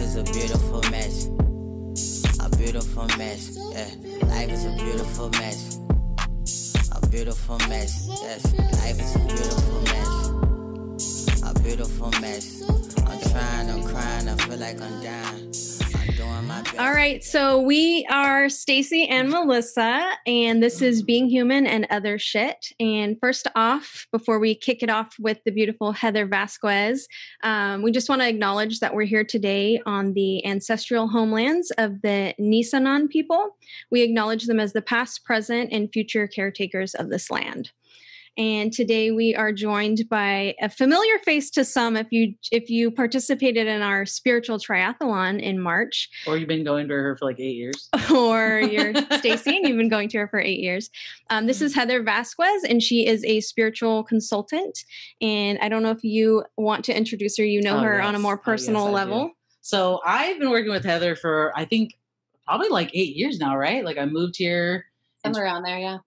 is a beautiful mess. A beautiful mess. Yeah. Life is a beautiful mess. A beautiful mess. Yes. Life is a beautiful mess. A beautiful mess. I'm trying, I'm crying, I feel like I'm dying. All right, so we are Stacy and Melissa, and this is Being Human and Other Shit. And first off, before we kick it off with the beautiful Heather Vasquez, we just want to acknowledge that we're here today on the ancestral homelands of the Nisenan people. We acknowledge them as the past, present, and future caretakers of this land. And today we are joined by a familiar face to some if you participated in our spiritual triathlon in March. Or you've been going to her for like 8 years. Or you're Stacy and you've been going to her for 8 years. This is Heather Vasquez, and she is a spiritual consultant. And I don't know if you want to introduce her. You know her on a more personal level. So I've been working with Heather for, I think, probably like 8 years now, right? Like I moved here. Somewhere around there, yeah.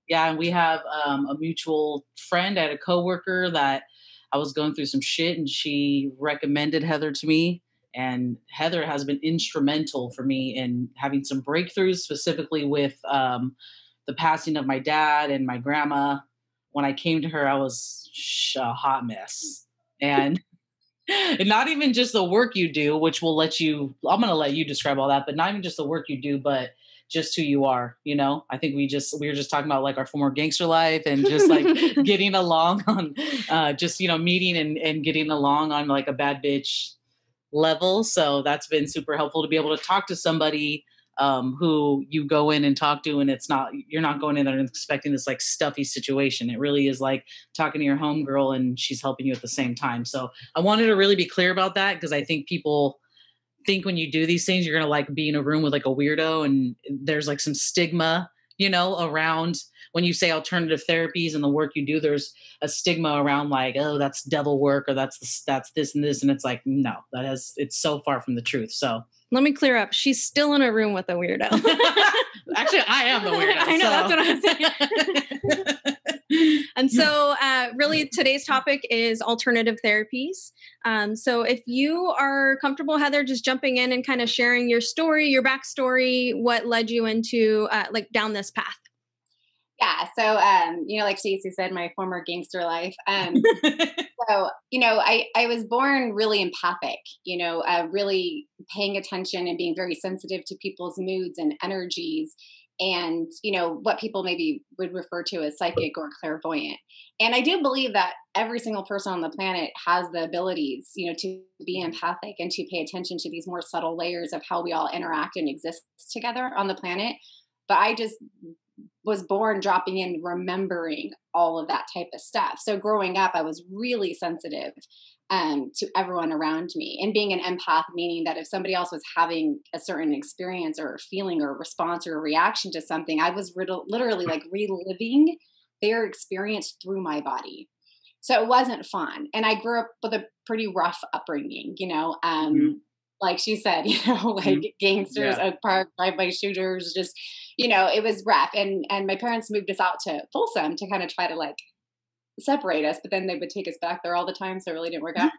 Yeah, and we have a mutual friend. I had a coworker that I was going through some shit, and she recommended Heather to me. And Heather has been instrumental for me in having some breakthroughs, specifically with the passing of my dad and my grandma. When I came to her, I was a hot mess. And not even just the work you do, which will let you, I'm going to let you describe all that, but not even just the work you do, but just who you are, you know? I think we were just talking about like our former gangster life and just like getting along on just, you know, meeting and getting along on like a bad bitch level. So that's been super helpful to be able to talk to somebody who you go in and talk to, and you're not going in there and expecting this like stuffy situation. It really is like talking to your homegirl and she's helping you at the same time. So I wanted to really be clear about that because I think people think when you do these things, you're going to like be in a room with like a weirdo, and there's like some stigma, you know, around when you say alternative therapies and the work you do, there's a stigma around like, oh, that's devil work, or that's this and this. And it's like, no, it's so far from the truth. So let me clear up. She's still in a room with a weirdo. Actually, I am the weirdo. I know, that's what I'm saying. And so really today's topic is alternative therapies. So if you are comfortable, Heather, just jumping in and kind of sharing your story, your backstory, what led you into like down this path. Yeah. So, you know, like Stacey said, my former gangster life. So, you know, I was born really empathic, you know, really paying attention and being very sensitive to people's moods and energies. And, you know, what people maybe would refer to as psychic or clairvoyant. And I do believe that every single person on the planet has the abilities, you know, to be empathic and to pay attention to these more subtle layers of how we all interact and exist together on the planet. But I just was born dropping in, remembering all of that type of stuff. So growing up, I was really sensitive to everyone around me, and being an empath, meaning that if somebody else was having a certain experience or feeling or response or a reaction to something, I was literally like reliving their experience through my body. So it wasn't fun. And I grew up with a pretty rough upbringing, you know, like she said, you know, like gangsters, drive-by shooters, just, you know, it was rough. And my parents moved us out to Folsom to kind of try to like separate us, but then they would take us back there all the time, so it really didn't work out.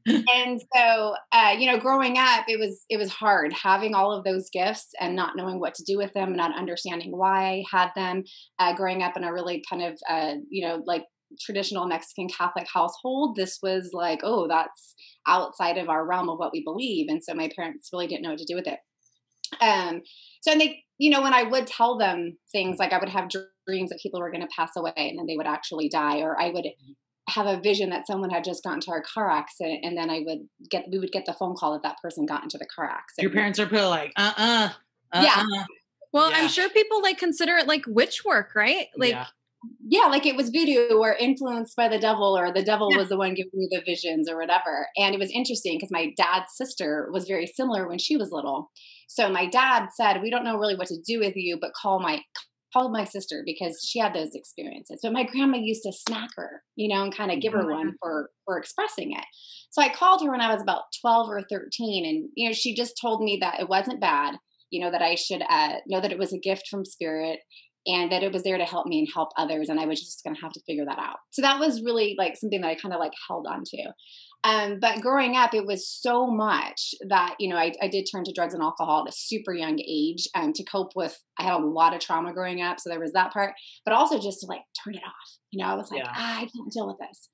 And so you know, growing up, it was hard having all of those gifts and not knowing what to do with them, not understanding why I had them. Growing up in a really kind of you know, like traditional Mexican Catholic household, this was like, oh, that's outside of our realm of what we believe, and so my parents really didn't know what to do with it. So, and they, you know, when I would tell them things, like I would have dreams that people were going to pass away and then they would actually die, or I would have a vision that someone had just gotten into a car accident, and then we would get the phone call that that person got into the car accident. Your parents are probably like, yeah. Well, yeah. I'm sure people like consider it like witch work, right? Like, yeah, like it was voodoo or influenced by the devil, or the devil was the one giving me the visions or whatever. And it was interesting because my dad's sister was very similar when she was little. So my dad said, we don't know really what to do with you, but call my sister because she had those experiences. But my grandma used to smack her, you know, and kind of give her one for expressing it. So I called her when I was about 12 or 13. And, you know, she just told me that it wasn't bad, you know, that I should know that it was a gift from spirit, and that it was there to help me and help others. And I was just going to have to figure that out. So that was really like something that I kind of like held on to. But growing up, it was so much that, I did turn to drugs and alcohol at a super young age to cope with, I had a lot of trauma growing up. So there was that part, but also just to like turn it off. I was like, I can't deal with this.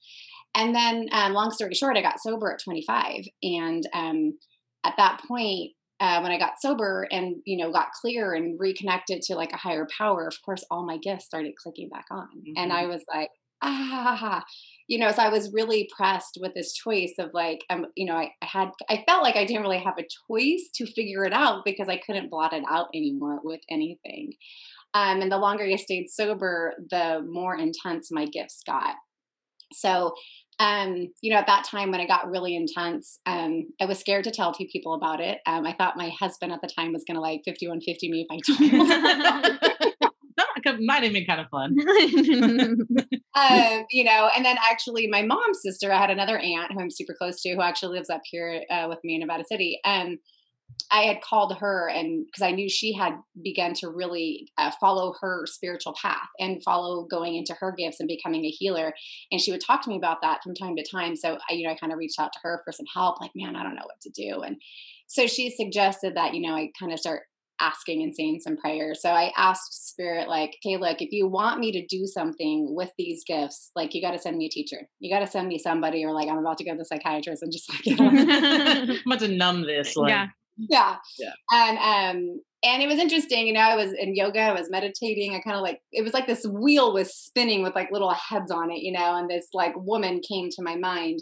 And then long story short, I got sober at 25. And at that point, when I got sober and, got clear and reconnected to like a higher power, of course, all my gifts started clicking back on. Mm-hmm. And I was like, so I was really pressed with this choice of like, I felt like I didn't really have a choice to figure it out because I couldn't blot it out anymore with anything. And the longer I stayed sober, the more intense my gifts got. So, at that time when it got really intense, I was scared to tell 2 people about it. I thought my husband at the time was going to like 5150 me if I told him. Might have been kind of fun. And then actually my mom's sister, I had another aunt who I'm super close to who actually lives up here with me in Nevada City. I had called her and because I knew she had begun to really follow her spiritual path and follow going into her gifts and becoming a healer. And she would talk to me about that from time to time. So I kind of reached out to her for some help, like, man, I don't know what to do. And so she suggested that, I kind of start asking and saying some prayers. So I asked Spirit, like, hey, look, if you want me to do something with these gifts, like, you got to send me a teacher. You got to send me somebody, or like, I'm about to go to the psychiatrist and just like, I'm about to numb this. Like, yeah. And it was interesting, I was in yoga, I was meditating. I kind of like, it was like this wheel was spinning with like little heads on it, and this like woman came to my mind.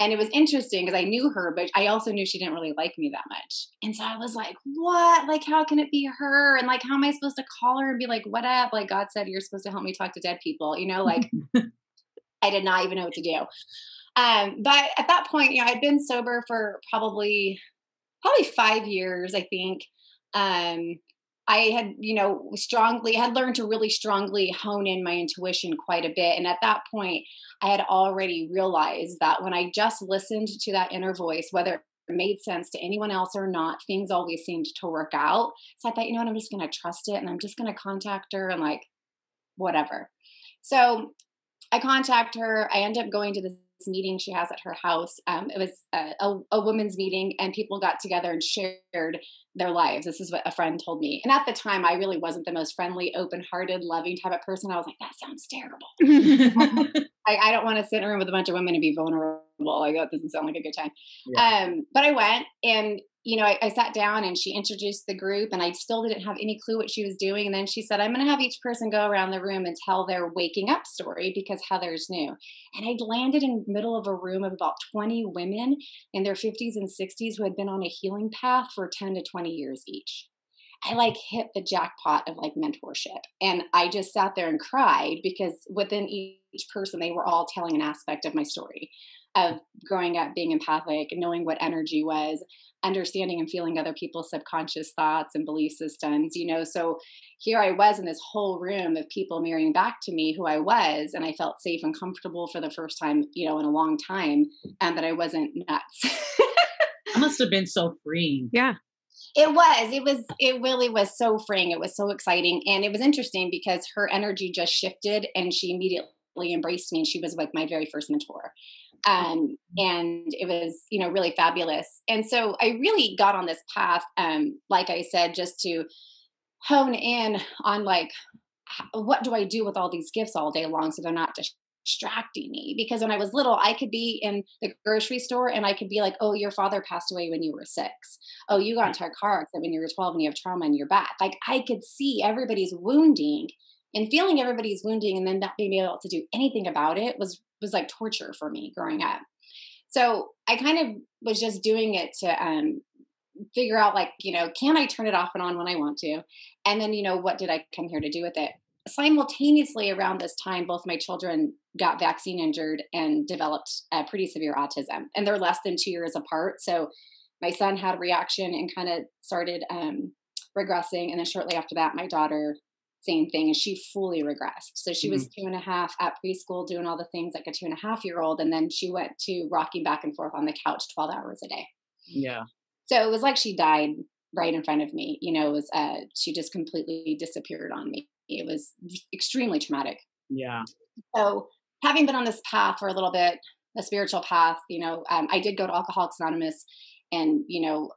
And it was interesting because I knew her, but I also knew she didn't really like me that much. And so I was like, what? Like, how can it be her? And like, how am I supposed to call her and be like, what up? Like, God said, you're supposed to help me talk to dead people, like I did not even know what to do. But at that point, I'd been sober for probably 5 years, I think. I had, had learned to really strongly hone in my intuition quite a bit. And at that point, I had already realized that when I just listened to that inner voice, whether it made sense to anyone else or not, things always seemed to work out. So I thought, I'm just going to trust it and I'm just going to contact her and like, whatever. So I contact her. I end up going to this meeting she has at her house. It was a women's meeting and people got together and shared their lives. This is what a friend told me. And at the time, I really wasn't the most friendly, open-hearted, loving type of person. I was like, that sounds terrible. I don't want to sit in a room with a bunch of women and be vulnerable. Like, that doesn't sound like a good time. Yeah. But I went and, I sat down and she introduced the group and I still didn't have any clue what she was doing. And then she said, I'm going to have each person go around the room and tell their waking up story because Heather's new. And I landed in the middle of a room of about 20 women in their 50s and 60s who had been on a healing path for 10 to 20 years each. I like hit the jackpot of like mentorship. And I just sat there and cried because within each person, they were all telling an aspect of my story of growing up, being empathic, knowing what energy was, understanding and feeling other people's subconscious thoughts and belief systems, so here I was in this whole room of people mirroring back to me who I was, and I felt safe and comfortable for the first time, in a long time, and that I wasn't nuts. It must have been so freeing. Yeah. It really was so freeing. It was so exciting. And it was interesting because her energy just shifted and she immediately embraced me. And she was like my very first mentor. And it was, really fabulous. And so I really got on this path, like I said, just to hone in on like, what do I do with all these gifts all day long so they're not distracting me? Because when I was little, I could be in the grocery store and I could be like, oh, your father passed away when you were 6. Oh, you got into a car accident when you were 12 and you have trauma in your back. Like I could see everybody's wounding and feeling everybody's wounding and then not being able to do anything about it was like torture for me growing up. So I kind of was just doing it to figure out like, can I turn it off and on when I want to? And then, what did I come here to do with it? Simultaneously around this time, both my children got vaccine injured and developed pretty severe autism, and they're less than 2 years apart. So my son had a reaction and kind of started regressing. And then shortly after that, my daughter, same thing, and she fully regressed. So she was 2.5 at preschool doing all the things like a 2.5-year-old. And then she went to rocking back and forth on the couch 12 hours a day. Yeah. So it was like she died right in front of me. It was, she just completely disappeared on me. It was extremely traumatic. Yeah. So having been on this path for a little bit, a spiritual path. I did go to Alcoholics Anonymous, and,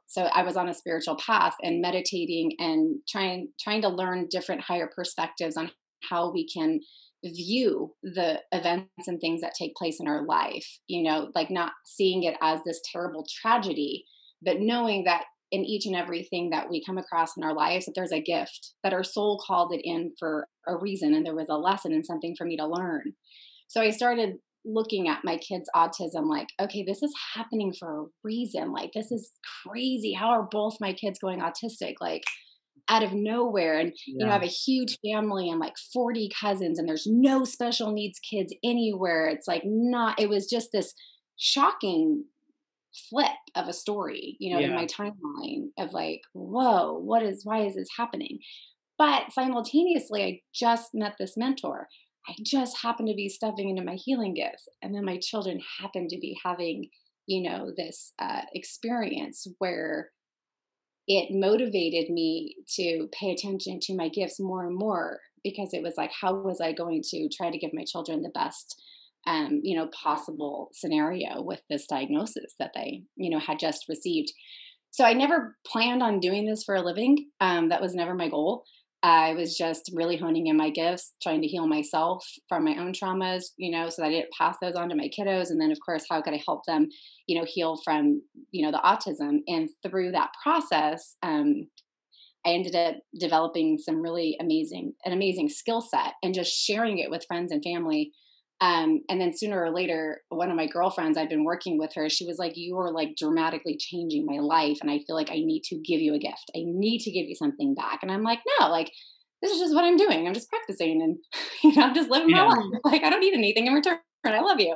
so I was on a spiritual path and meditating and trying to learn different higher perspectives on how we can view the events and things that take place in our life, like not seeing it as this terrible tragedy, but knowing that in each and everything that we come across in our lives, that there's a gift, that our soul called it in for a reason. And there was a lesson and something for me to learn. So I started looking at my kids' autism like, okay, this is happening for a reason. Like, this is crazy. How are both my kids going autistic? Like, out of nowhere. And, I have a huge family and like 40 cousins, and there's no special needs kids anywhere. It's like it was just this shocking flip of a story, in my timeline of like, whoa, why is this happening? But simultaneously, I just met this mentor. I just happened to be stepping into my healing gifts. And then my children happened to be having, this experience where it motivated me to pay attention to my gifts more and more, because it was like, how was I going to try to give my children the best, possible scenario with this diagnosis that they, had just received. So I never planned on doing this for a living. That was never my goal. I was just really honing in my gifts, trying to heal myself from my own traumas, so that I didn't pass those on to my kiddos. And then, of course, how could I help them, heal from, the autism? And through that process, I ended up developing some really amazing skill set and just sharing it with friends and family. And then sooner or later, one of my girlfriends, I'd been working with her. She was like, you are like dramatically changing my life. And I feel like I need to give you a gift. I need to give you something back. And I'm like, no, like, this is just what I'm doing. I'm just practicing and, I'm just living my life. Like, I don't need anything in return. I love you.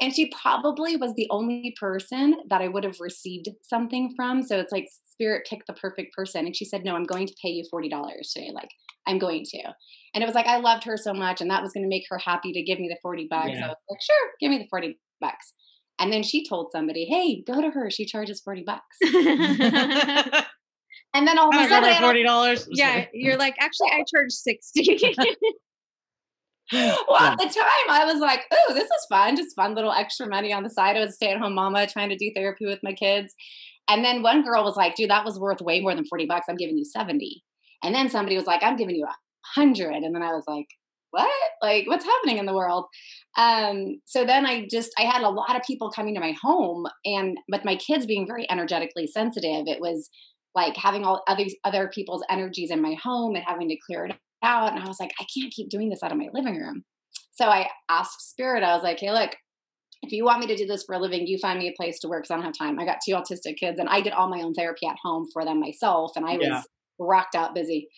And she probably was the only person that I would have received something from. So it's like spirit picked the perfect person. And she said, no, I'm going to pay you $40 today. Like, I'm going to. And it was like, I loved her so much. And that was going to make her happy to give me the $40. Yeah. So I was like, sure, give me the $40. And then she told somebody, hey, go to her. She charges $40. And then all of a sudden, $40. Yeah. You're like, actually, I charge $60. Well, at the time I was like, oh, this is fun. Just fun little extra money on the side. I was a stay-at-home mama trying to do therapy with my kids. And then one girl was like, dude, that was worth way more than $40. I'm giving you 70. And then somebody was like, I'm giving you 100. And then I was like, what? Like, what's happening in the world? So then I had a lot of people coming to my home, and with my kids being very energetically sensitive, it was like having all other people's energies in my home and having to clear it out. And I was like, I can't keep doing this out of my living room. So I asked Spirit, I was like, hey, look, if you want me to do this for a living, you find me a place to work, because I don't have time. I got 2 autistic kids, and I did all my own therapy at home for them myself. And I was rocked out busy.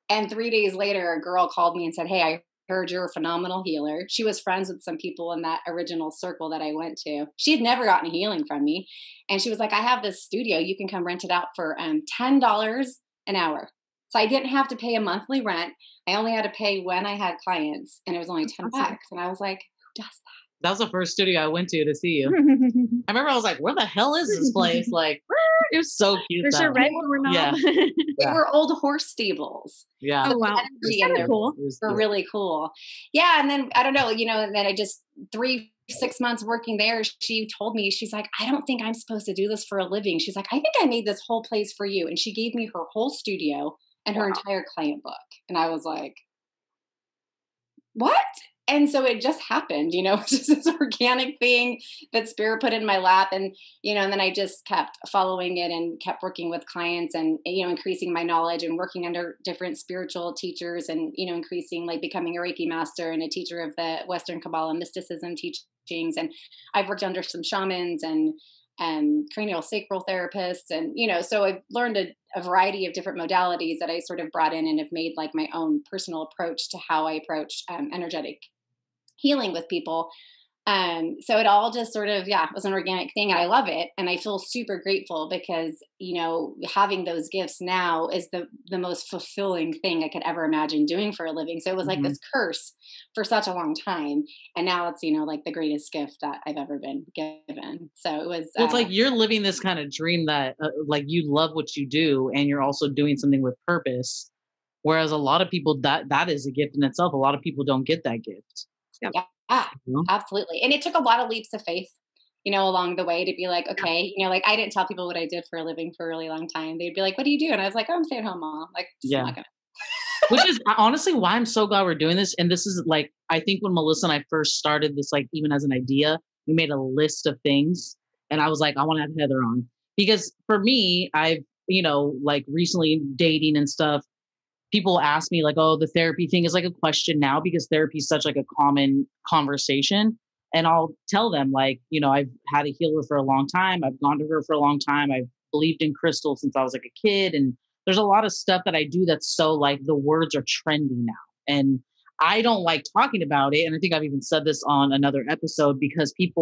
And 3 days later, a girl called me and said, hey, I heard you're a phenomenal healer. She was friends with some people in that original circle that I went to. She had never gotten healing from me. And she was like, I have this studio. You can come rent it out for $10 an hour. So I didn't have to pay a monthly rent. I only had to pay when I had clients, and it was only $10. And I was like, who does that? That was the first studio I went to see you. I remember I was like, where the hell is this place? Like, it was so cute. There's a red doorknob. Yeah. They were old horse stables. Yeah. So oh, wow. The energy in there cool. were really cool. Yeah. And then, I don't know, and then I just 3-6 months working there, she told me, she's like, I don't think I'm supposed to do this for a living. She's like, I think I made this whole place for you. And she gave me her whole studio and her entire client book. And I was like, what? And so it just happened, just this organic thing that Spirit put in my lap. And, and then I just kept following it and kept working with clients and, increasing my knowledge and working under different spiritual teachers and, increasing, like becoming a Reiki master and a teacher of the Western Kabbalah mysticism teachings. And I've worked under some shamans and cranial sacral therapists. And, so I've learned a variety of different modalities that I sort of brought in and have made like my own personal approach to how I approach energetic healing with people. So it all just sort of, was an organic thing. And I love it. And I feel super grateful because, having those gifts now is the most fulfilling thing I could ever imagine doing for a living. So it was like this curse for such a long time. And now it's, like the greatest gift that I've ever been given. So it was. Well, it's like you're living this kind of dream that like you love what you do and you're also doing something with purpose. Whereas a lot of people, that is a gift in itself. A lot of people don't get that gift. Yeah. Absolutely. And it took a lot of leaps of faith, along the way to be like, okay, like I didn't tell people what I did for a living for a really long time. They'd be like, what do you do? And I was like, oh, I'm a stay-at-home mom. Like, just not gonna. Which is honestly why I'm so glad we're doing this. And this is like, I think when Melissa and I first started this, like even as an idea, we made a list of things and I was like, I want to have Heather on because for me, I've, like recently dating and stuff, people ask me like, oh, the therapy thing is like a question now because therapy is such like a common conversation. And I'll tell them like, I've had a healer for a long time. I've gone to her for a long time. I've believed in crystals since I was like a kid. And there's a lot of stuff that I do that's so like the words are trendy now. And I don't like talking about it. And I think I've even said this on another episode because you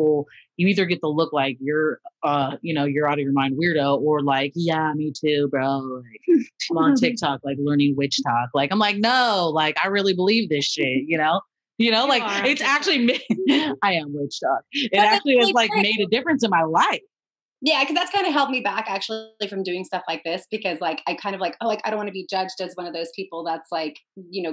either get the look like you're out of your mind weirdo or like, yeah, me too, bro. Like I'm on TikTok, like learning witch talk. Like, I'm like, no, like I really believe this shit, like it's actually, I am witch talk. It actually has like made a difference in my life. Yeah, because that's kind of held me back actually from doing stuff like this because like I kind of like, I don't want to be judged as one of those people that's like,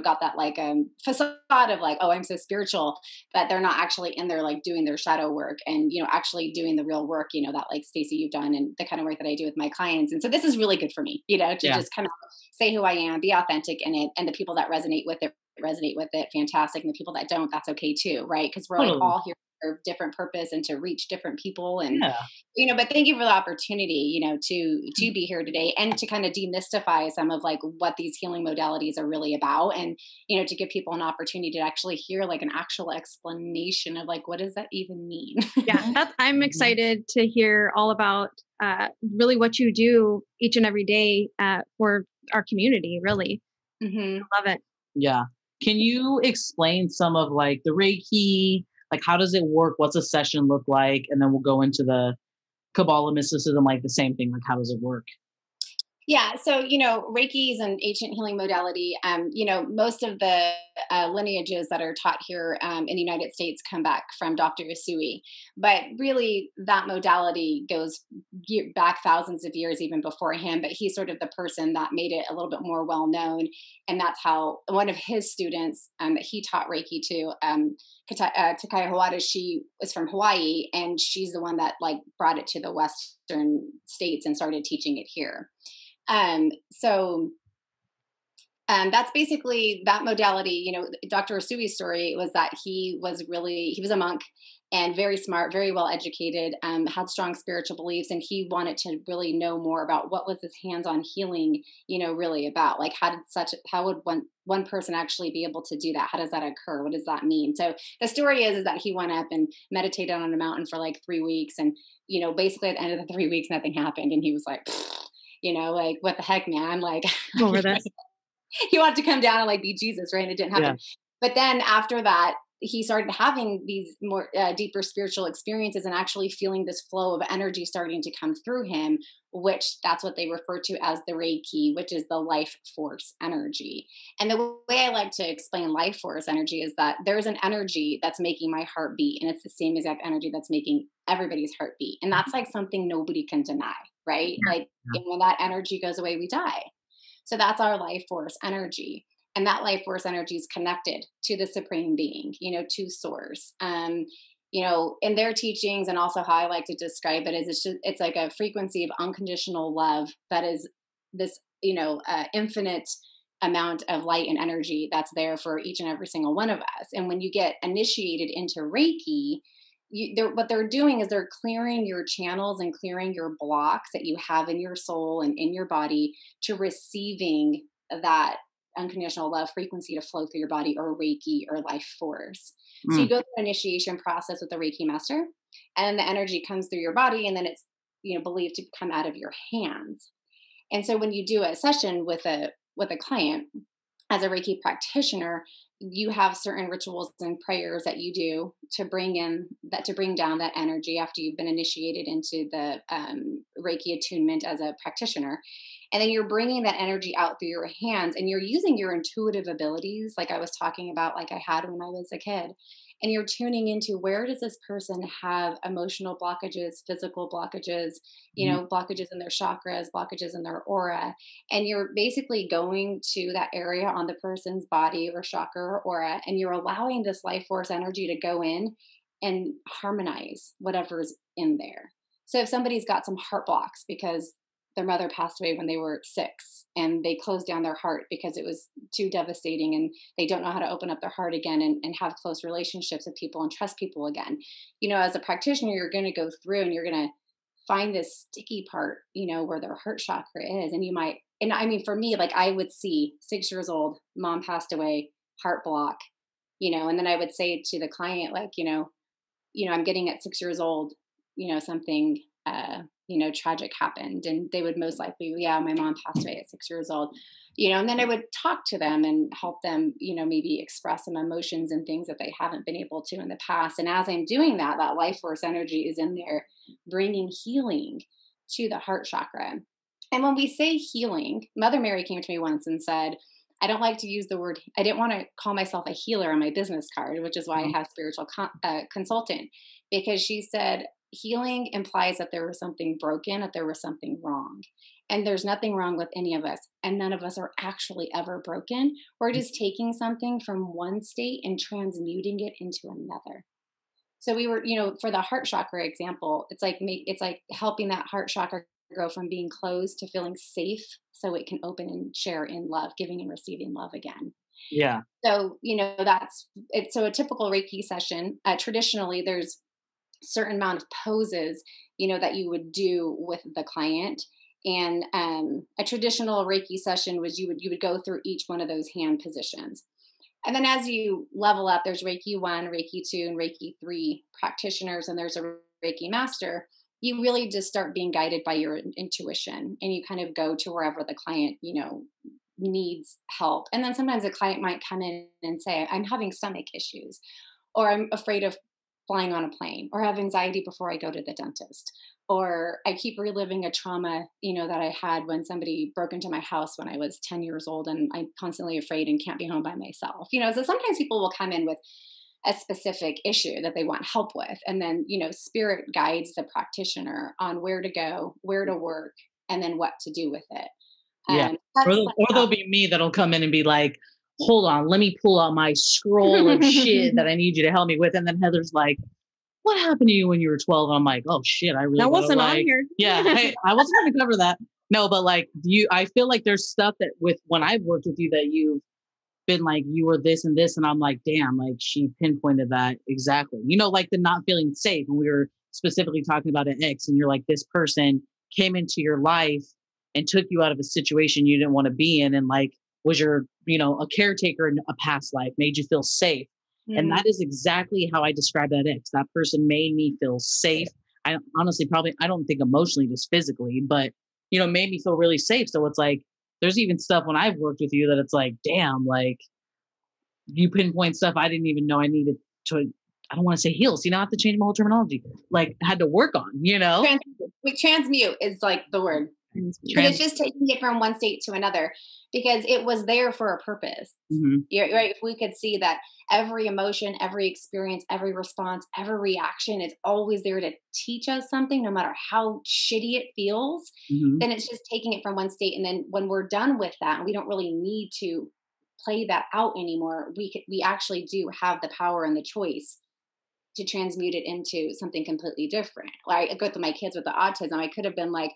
got that like facade of like, oh, I'm so spiritual, but they're not actually in there like doing their shadow work and, actually doing the real work, that like Stacey, you've done and the kind of work that I do with my clients. And so this is really good for me, to just kind of say who I am, be authentic in it. And the people that resonate with it, fantastic. And the people that don't, that's okay too. Right. Because we're like all here for different purpose and to reach different people and but thank you for the opportunity to be here today and to kind of demystify some of like what these healing modalities are really about and to give people an opportunity to actually hear like an actual explanation of like what does that even mean. I'm excited to hear all about really what you do each and every day for our community, really. Love it. Can you explain some of like the Reiki, like how does it work? What's a session look like? And then we'll go into the Kabbalah mysticism, like the same thing, like how does it work? Yeah. So, Reiki is an ancient healing modality. Most of the lineages that are taught here in the United States come back from Dr. Usui. But really, that modality goes back thousands of years even before him. But he's sort of the person that made it a little bit more well-known. And that's how one of his students that he taught Reiki to, Takaya Hawada, she was from Hawaii. And she's the one that like brought it to the Western states and started teaching it here. That's basically that modality. Dr. Usui's story was that he was a monk and very smart, very well educated, had strong spiritual beliefs. And he wanted to really know more about what was this hands-on healing, really about. Like how would one person actually be able to do that? How does that occur? What does that mean? So the story is that he went up and meditated on a mountain for like 3 weeks. And, basically at the end of the 3 weeks, nothing happened. And he was like, like, what the heck, man? Like, over this. He wanted to come down and like be Jesus, right? And it didn't happen. Yeah. But then after that, he started having these more deeper spiritual experiences and actually feeling this flow of energy starting to come through him, which that's what they refer to as the Reiki, which is the life force energy. And the way I like to explain life force energy is that there's an energy that's making my heart beat, and it's the same exact energy that's making everybody's heart beat. And that's like something nobody can deny, right? Like when that energy goes away, we die. So that's our life force energy. And that life force energy is connected to the supreme being, to source. In their teachings, and also how I like to describe it is it's like a frequency of unconditional love that is this, infinite amount of light and energy that's there for each and every single one of us. And when you get initiated into Reiki, what they're doing is they're clearing your channels and clearing your blocks that you have in your soul and in your body to receiving that unconditional love frequency to flow through your body, or Reiki, or life force. So you go through an initiation process with the Reiki master, and the energy comes through your body, and then it's believed to come out of your hands. And so when you do a session with a client as a Reiki practitioner, you have certain rituals and prayers that you do to bring down that energy after you've been initiated into the Reiki attunement as a practitioner. And then you're bringing that energy out through your hands, and you're using your intuitive abilities, like I was talking about, like I had when I was a kid. And you're tuning into, where does this person have emotional blockages, physical blockages, blockages in their chakras, blockages in their aura. And you're basically going to that area on the person's body or chakra or aura, and you're allowing this life force energy to go in and harmonize whatever's in there. So if somebody's got some heart blocks because their mother passed away when they were 6 and they closed down their heart because it was too devastating, and they don't know how to open up their heart again and have close relationships with people and trust people again. As a practitioner, you're going to go through and you're going to find this sticky part, where their heart chakra is. And you might, and I mean, for me, like I would see 6 years old, mom passed away, heart block, and then I would say to the client, like, I'm getting at 6 years old, something, tragic happened. And they would most likely, yeah, my mom passed away at 6 years old, and then I would talk to them and help them, maybe express some emotions and things that they haven't been able to in the past. And as I'm doing that, that life force energy is in there bringing healing to the heart chakra. And when we say healing, Mother Mary came to me once and said, I don't like to use the word, I didn't want to call myself a healer on my business card, which is why I have spiritual consultant, because she said, healing implies that there was something broken, that there was something wrong. And there's nothing wrong with any of us. And none of us are actually ever broken. We're just taking something from one state and transmuting it into another. So we were, for the heart chakra example, it's like helping that heart chakra grow from being closed to feeling safe so it can open and share in love, giving and receiving love again. Yeah. So, that's it. So a typical Reiki session, traditionally, there's certain amount of poses, that you would do with the client. And a traditional Reiki session was you would go through each one of those hand positions. And then as you level up, there's Reiki 1, Reiki 2, and Reiki 3 practitioners, and there's a Reiki master. You really just start being guided by your intuition, and you kind of go to wherever the client, needs help. And then sometimes a client might come in and say, I'm having stomach issues, or I'm afraid of flying on a plane, or have anxiety before I go to the dentist, or I keep reliving a trauma, that I had when somebody broke into my house when I was 10 years old, and I'm constantly afraid and can't be home by myself. So sometimes people will come in with a specific issue that they want help with. And then, spirit guides the practitioner on where to go, where to work, and then what to do with it. Yeah. Or there'll be me that'll come in and be like, hold on, let me pull out my scroll of shit that I need you to help me with. And then Heather's like, what happened to you when you were 12? And I'm like, oh shit, I really wasn't on here. Yeah, hey, I wasn't going to cover that. No, but like I feel like there's stuff that when I've worked with you that you've been like, you were this and this. And I'm like, damn, like she pinpointed that exactly. Like the not feeling safe. And we were specifically talking about an ex, and you're like, this person came into your life and took you out of a situation you didn't want to be in, and like was your, a caretaker in a past life, made you feel safe. Mm-hmm. And that is exactly how I describe that ex. That person made me feel safe. I honestly I don't think emotionally, just physically, but, made me feel really safe. So it's like, there's even stuff when I've worked with you that it's like, damn, like you pinpoint stuff I didn't even know I needed to, I don't want to say heal. So, I have to change my whole terminology, like had to work on, Transmute is like the word. But it's just taking it from one state to another, because it was there for a purpose. Mm-hmm. Right? If we could see that every emotion, every experience, every response, every reaction is always there to teach us something, no matter how shitty it feels, mm-hmm. then it's just taking it from one state. And then when we're done with that, and we don't really need to play that out anymore, we actually do have the power and the choice to transmute it into something completely different. Like I go with my kids with the autism. I could have been like,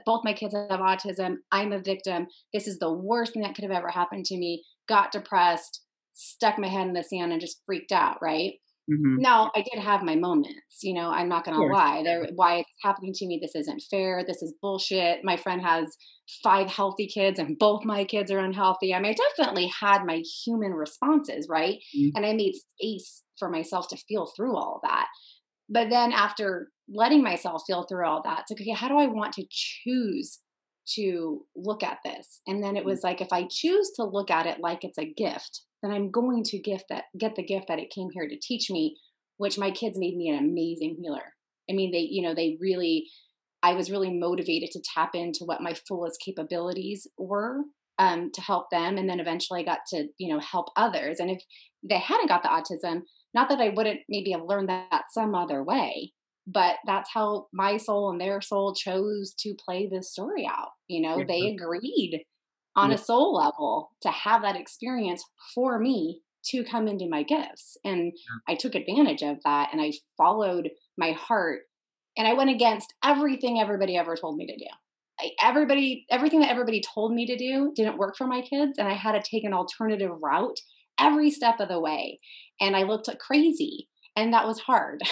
both my kids have autism. I'm a victim. This is the worst thing that could have ever happened to me. Got depressed, stuck my head in the sand and just freaked out. Right. Mm-hmm. Now I did have my moments, I'm not going to lie. Why it's happening to me. This isn't fair. This is bullshit. My friend has 5 healthy kids and both my kids are unhealthy. I mean, I definitely had my human responses. Right. Mm-hmm. And I made space for myself to feel through all that. But then after letting myself feel through all that, it's like, okay, how do I want to choose to look at this? And then it was like, if I choose to look at it like it's a gift, then I'm going to get the gift that it came here to teach me, which my kids made me an amazing healer. I mean, I was really motivated to tap into what my fullest capabilities were to help them. And then eventually got to, help others. And if they hadn't got the autism, not that I wouldn't maybe have learned that some other way, but that's how my soul and their soul chose to play this story out. They agreed on a soul level to have that experience for me to come into my gifts. And I took advantage of that, and I followed my heart, and I went against everything everybody ever told me to do. Everything that everybody told me to do didn't work for my kids, and I had to take an alternative route every step of the way. And I looked crazy, and that was hard.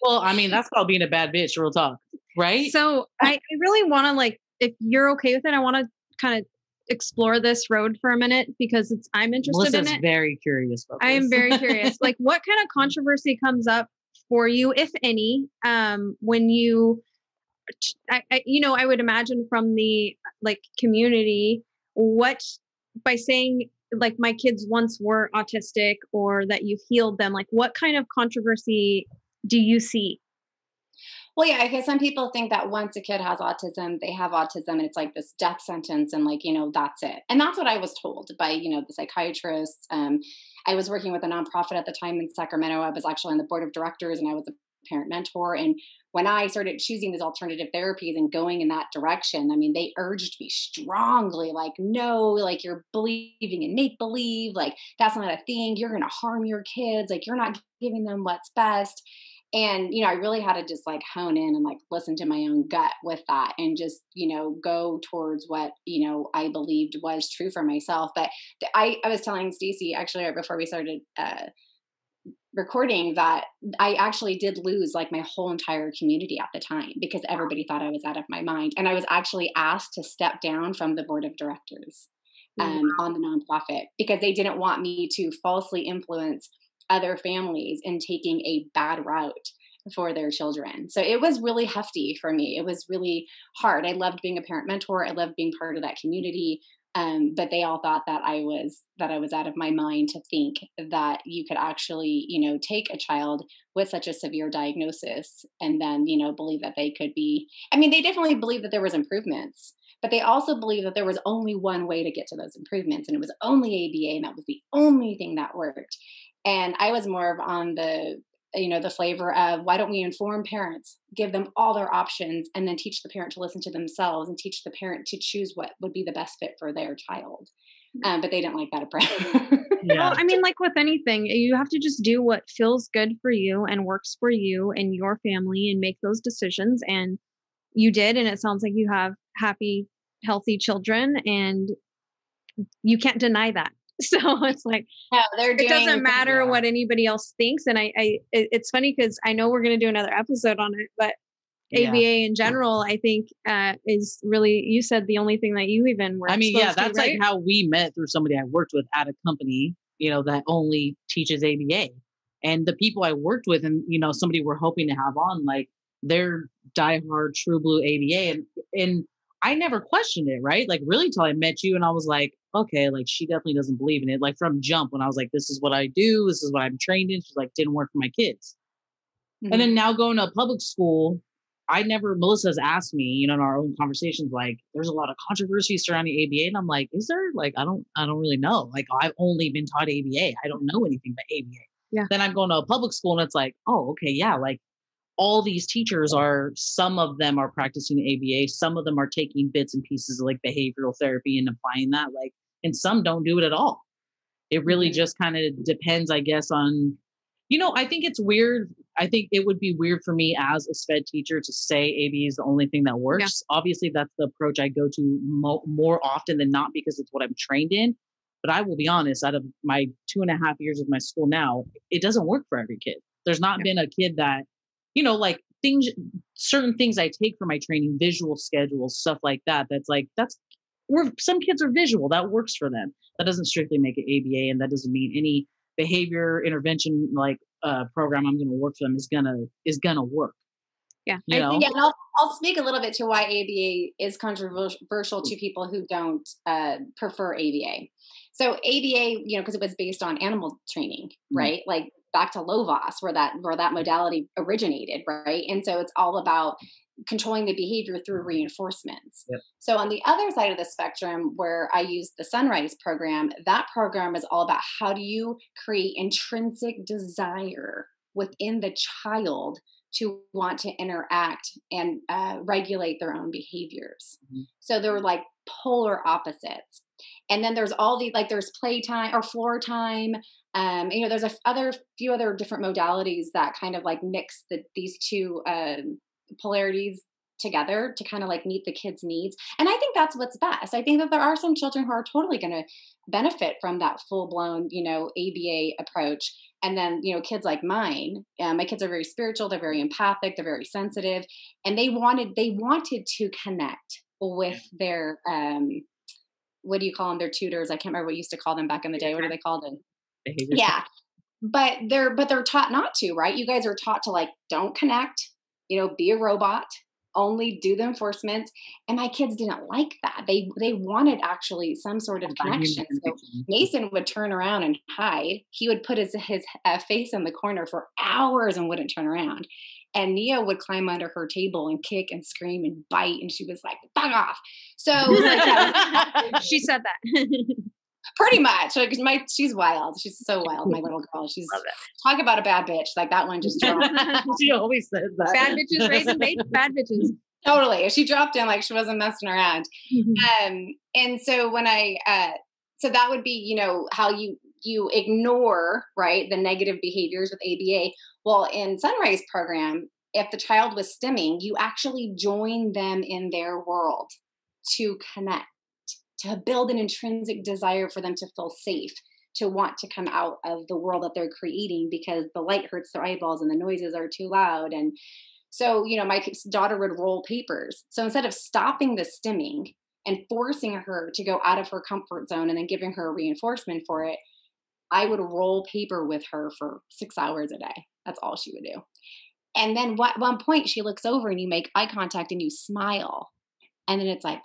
Well, I mean, that's called being a bad bitch, real talk, right? So I really want to, if you're okay with it, I want to kind of explore this road for a minute, because I'm interested in it. Very curious about this. I am very curious. What kind of controversy comes up for you, if any, when you, I would imagine from the community, by saying my kids once were autistic, or that you've healed them, what kind of controversy do you see? Well, yeah, because some people think that once a kid has autism, they have autism, and it's like this death sentence, and that's it. And that's what I was told by, the psychiatrist. I was working with a nonprofit at the time in Sacramento. I was actually on the board of directors, and I was a parent mentor. And when I started choosing these alternative therapies and going in that direction, I mean, they urged me strongly, no, you're believing in make believe, that's not a thing. You're going to harm your kids. You're not giving them what's best. And, I really had to just hone in and listen to my own gut with that, and just, go towards what, I believed was true for myself. But I was telling Stacey actually right before we started recording that I actually did lose my whole entire community at the time, because everybody thought I was out of my mind. And I was actually asked to step down from the board of directors on the nonprofit, because they didn't want me to falsely influence other families in taking a bad route for their children. So it was really hefty for me. It was really hard. I loved being a parent mentor. I loved being part of that community. But they all thought that I was out of my mind to think that you could actually, take a child with such a severe diagnosis and then, believe that they could be, they definitely believed that there was improvements, but they also believed that there was only one way to get to those improvements. And it was only ABA. And that was the only thing that worked. And I was more of on the flavor of, why don't we inform parents, give them all their options, and then teach the parent to listen to themselves, and teach the parent to choose what would be the best fit for their child. But they didn't like that approach. Yeah. Well, with anything, you have to just do what feels good for you and works for you and your family, and make those decisions. And you did. And it sounds like you have happy, healthy children, and you can't deny that. So it's it doesn't matter what anybody else thinks. And it's funny, because I know we're going to do another episode on it, but ABA in general, I think, is really, you said, the only thing that you even were exposed that's to, right? how we met, through somebody I worked with at a company, that only teaches ABA. And the people I worked with, and, somebody we're hoping to have on, they're diehard true blue ABA. And I never questioned it, right? Really till I met you, and I was like, okay, she definitely doesn't believe in it. From jump, when I was like, this is what I do, this is what I'm trained in. She's didn't work for my kids. Mm-hmm. And then now going to a public school, Melissa's asked me, in our own conversations, there's a lot of controversy surrounding ABA. And I'm like, is there? I don't really know. I've only been taught ABA. I don't know anything but ABA. Yeah. Then I'm going to a public school, and it's oh, okay, yeah, all these teachers some of them are practicing ABA. Some of them are taking bits and pieces of behavioral therapy and applying that, and some don't do it at all. It really just kind of depends, I guess, on, I think it's weird. I think it would be weird for me as a SPED teacher to say ABA is the only thing that works. Yeah. Obviously, that's the approach I go to more often than not, because it's what I'm trained in. But I will be honest, out of my 2.5 years of my school now, it doesn't work for every kid. There's not been a kid that, certain things I take for my training, visual schedules, stuff like that. That's where some kids are visual. That works for them. That doesn't strictly make it ABA, and that doesn't mean any behavior intervention program I'm going to work for them is gonna work. Yeah, and I'll speak a little bit to why ABA is controversial to people who don't prefer ABA. So ABA, because it was based on animal training, right? Back to Lovaas, where that modality originated, right? And so it's all about controlling the behavior through reinforcements. Yep. So on the other side of the spectrum, where I use the Sunrise program, that program is all about how do you create intrinsic desire within the child to want to interact and regulate their own behaviors. Mm-hmm. So they're like polar opposites. And then there's all the, like there's playtime or floor time. There's a few other different modalities that kind of like mix these two polarities together to kind of like meet the kids' needs. And I think that's what's best. I think that there are some children who are totally going to benefit from that full-blown, ABA approach. And then, kids like mine, my kids are very spiritual, they're very empathic, they're very sensitive, and they wanted to connect with their, what do you call them? Their tutors. I can't remember what you used to call them back in the day. What are they called? Yeah. But they're taught not to, right? You guys are taught to like, don't connect, be a robot, only do the enforcements. And my kids didn't like that. They wanted actually some sort of connection. So Mason would turn around and hide. He would put his face in the corner for hours and wouldn't turn around. And Nia would climb under her table and kick and scream and bite. And she was like, "Bug off." So it was like, she said that. Pretty much. Like, she's wild. She's so wild, my little girl. She's talk about a bad bitch. Like that one just dropped. She always says that. Bad bitches raising bad bitches. Totally. She dropped in like she wasn't messing around. Mm-hmm. And so when so that would be, how you ignore, right, the negative behaviors with ABA. Well, in Sunrise program, if the child was stimming, you actually join them in their world to connect, to build an intrinsic desire for them to feel safe, to want to come out of the world that they're creating because the light hurts their eyeballs and the noises are too loud. And so, my daughter would roll papers. So instead of stopping the stimming and forcing her to go out of her comfort zone and then giving her reinforcement for it, I would roll paper with her for 6 hours a day. That's all she would do. And then at one point she looks over and you make eye contact and you smile. And then it's like,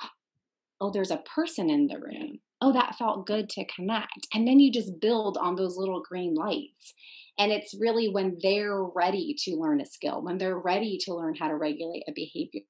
oh, there's a person in the room. Oh, that felt good to connect. And then you just build on those little green lights. And it's really when they're ready to learn a skill, when they're ready to learn how to regulate a behavior.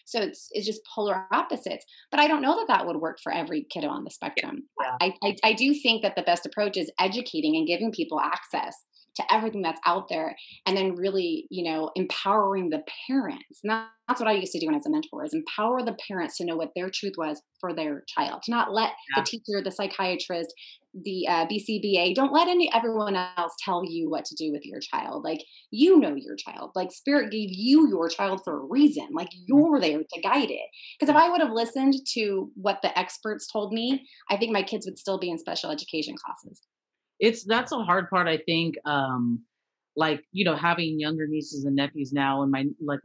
So it's just polar opposites. But I don't know that would work for every kiddo on the spectrum. Yeah. I do think that the best approach is educating and giving people access to everything that's out there, and then really, empowering the parents. And that's what I used to do when I was a mentor, is empower the parents to know what their truth was for their child, to not let the teacher, the psychiatrist, the BCBA, don't let everyone else tell you what to do with your child. Like, your child, like Spirit gave you your child for a reason. Like, you're there to guide it. Because if I would have listened to what the experts told me, I think my kids would still be in special education classes. That's a hard part, I think. Having younger nieces and nephews now, and my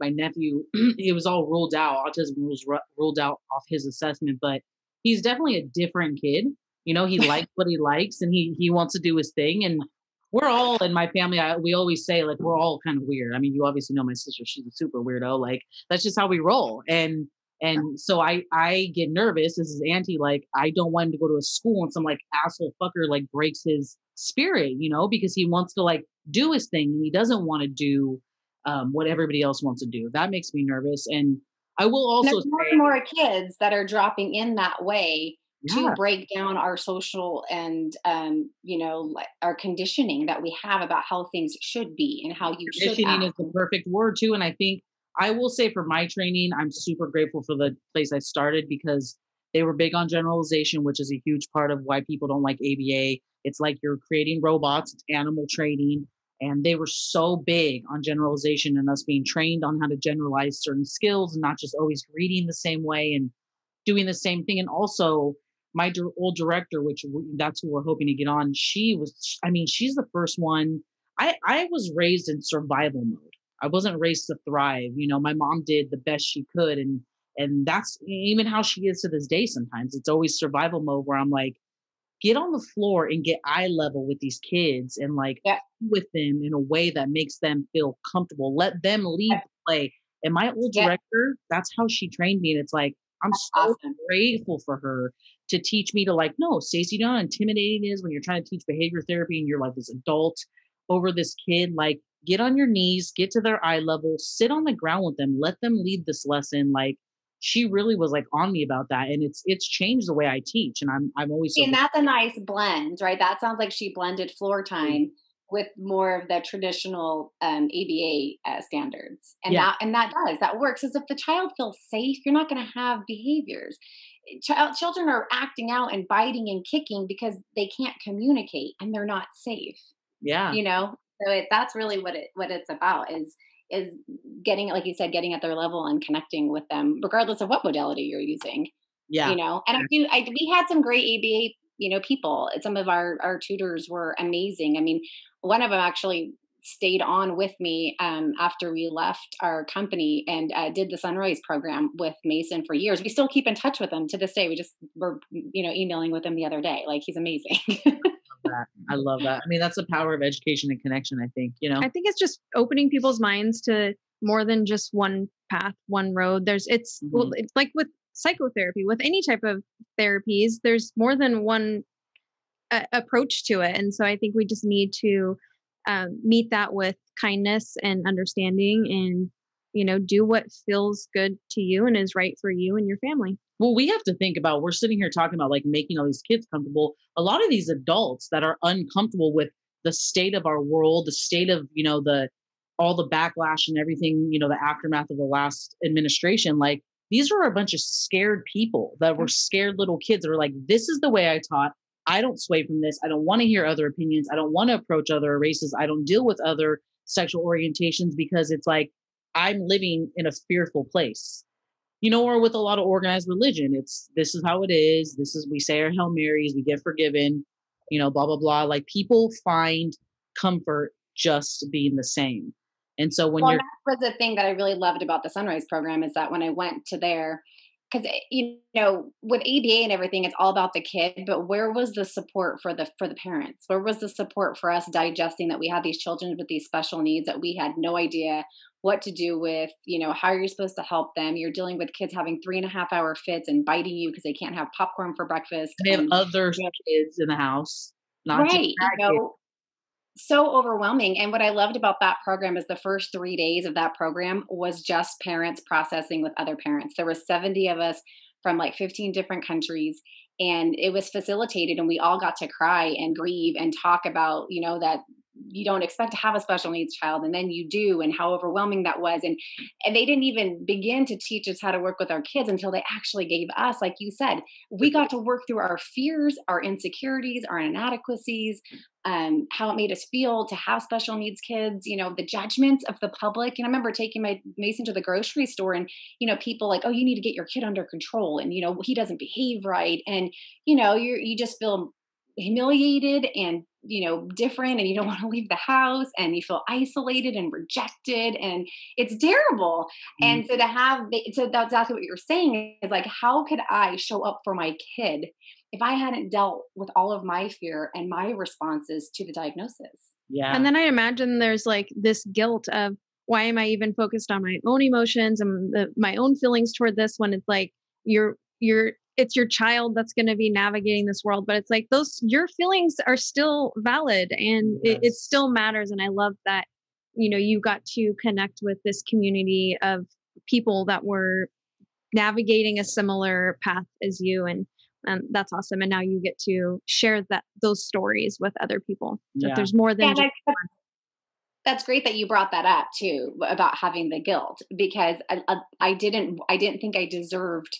nephew, it was all ruled out. Autism was ruled out off his assessment, but he's definitely a different kid. He likes what he likes, and he wants to do his thing. And we're all in my family. We always say like we're all kind of weird. I mean, you obviously know my sister; she's a super weirdo. Like that's just how we roll. And so I get nervous. This is Auntie. Like I don't want him to go to a school and some like asshole fucker like breaks his spirit, because he wants to like do his thing and he doesn't want to do what everybody else wants to do. That makes me nervous. And I will also there's more and more kids that are dropping in that way to break down our social and like our conditioning that we have about how things should be and how you should act. Conditioning is the perfect word too. And I think I will say for my training, I'm super grateful for the place I started because they were big on generalization, which is a huge part of why people don't like ABA. It's like you're creating robots, it's animal training. And they were so big on generalization and us being trained on how to generalize certain skills and not just always reading the same way and doing the same thing. And also my old director, which that's who we're hoping to get on, she's the first one. I was raised in survival mode. I wasn't raised to thrive. My mom did the best she could. And that's even how she is to this day. Sometimes it's always survival mode where I'm like, get on the floor and get eye level with these kids and with them in a way that makes them feel comfortable. Let them lead the play. And my old director, that's how she trained me. And it's like, I'm so grateful for her to teach me to like, no, Stacey, you know how intimidating it is when you're trying to teach behavior therapy and you're like this adult over this kid. Like, get on your knees, get to their eye level, sit on the ground with them, let them lead this lesson. Like, she really was like on me about that. And it's changed the way I teach. And I'm always so. And that's a nice blend, right? That sounds like she blended floor time with more of the traditional ABA standards. And that works. As if the child feels safe, you're not going to have behaviors. Children are acting out and biting and kicking because they can't communicate and they're not safe. Yeah. You know, so that's really what it's about is getting, like you said, getting at their level and connecting with them, regardless of what modality you're using. Yeah. You know, and we had some great ABA, you know, people. Some of our tutors were amazing. I mean, one of them actually stayed on with me after we left our company and did the Sunrise program with Mason for years. We still keep in touch with him to this day. We just were, you know, emailing with him the other day. Like, he's amazing. I love that. I mean, that's the power of education and connection, I think, you know. I think it's just opening people's minds to more than just one path, one road. It's like with psychotherapy, with any type of therapies, there's more than one approach to it. And so I think we just need to meet that with kindness and understanding, and, you know, do what feels good to you and is right for you and your family. Well, we have to think about, we're sitting here talking about like making all these kids comfortable. A lot of these adults that are uncomfortable with the state of our world, the state of, you know, all the backlash and everything, you know, the aftermath of the last administration, like, these are a bunch of scared people that were scared little kids that are like, this is the way I taught. I don't sway from this. I don't want to hear other opinions. I don't want to approach other races. I don't deal with other sexual orientations, because it's like, I'm living in a fearful place, you know, or with a lot of organized religion. This is how it is. We say our Hail Marys, we get forgiven, you know, blah, blah, blah. Like, people find comfort just being the same. And so that was the thing that I really loved about the Sunrise program, is that when I went to there, because, you know, with ABA and everything, it's all about the kid, but where was the support for the parents? Where was the support for us digesting that we had these children with these special needs that we had no idea what to do with? You know, how are you supposed to help them? You're dealing with kids having 3.5-hour fits and biting you because they can't have popcorn for breakfast. They have other kids in the house, not right? Just you know, so overwhelming. And what I loved about that program is the first 3 days of that program was just parents processing with other parents. There were 70 of us from like 15 different countries, and it was facilitated, and we all got to cry and grieve and talk about, you know, that you don't expect to have a special needs child, and then you do, and how overwhelming that was. And they didn't even begin to teach us how to work with our kids until they actually gave us, like you said, we got to work through our fears, our insecurities, our inadequacies, how it made us feel to have special needs kids, you know, the judgments of the public. And I remember taking my Mason to the grocery store, and, you know, people like, oh, you need to get your kid under control, and, you know, he doesn't behave right. And, you know, you just feel humiliated and, you know, different, and you don't want to leave the house, and you feel isolated and rejected, and it's terrible. And so so that's exactly what you're saying, is like, how could I show up for my kid if I hadn't dealt with all of my fear and my responses to the diagnosis? Yeah. And then I imagine there's like this guilt of, why am I even focused on my own emotions and my own feelings toward this, when it's like, it's your child that's going to be navigating this world. But it's like, your feelings are still valid, and it still matters. And I love that, you know, you got to connect with this community of people that were navigating a similar path as you. And that's awesome. And now you get to share those stories with other people. So there's more than that's great that you brought that up too, about having the guilt, because I didn't think I deserved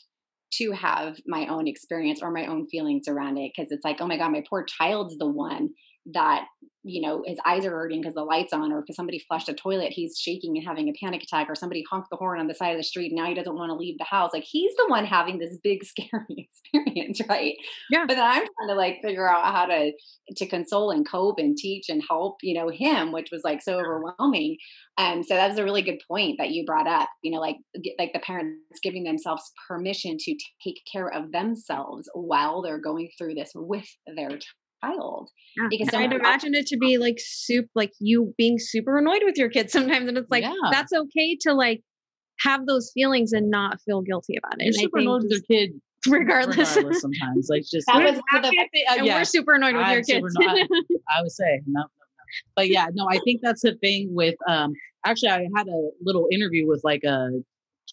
to have my own experience or my own feelings around it. Cause it's like, oh my God, my poor child's the one that, you know, his eyes are hurting because the light's on, or because somebody flushed a toilet, he's shaking and having a panic attack, or somebody honked the horn on the side of the street, and now he doesn't want to leave the house. Like, he's the one having this big scary experience, right? Yeah. But then I'm trying to like figure out how to console and cope and teach and help, you know, him, which was like so overwhelming. So that was a really good point that you brought up, you know, like the parents giving themselves permission to take care of themselves while they're going through this with their child. Yeah. Because I'd imagine it to be like you being super annoyed with your kids sometimes, and it's like, that's okay to like have those feelings and not feel guilty about it. You're super annoyed with your kid regardless sometimes, like just we're super annoyed with your kids. I would say no. But yeah, no, I think that's the thing with, actually I had a little interview with like a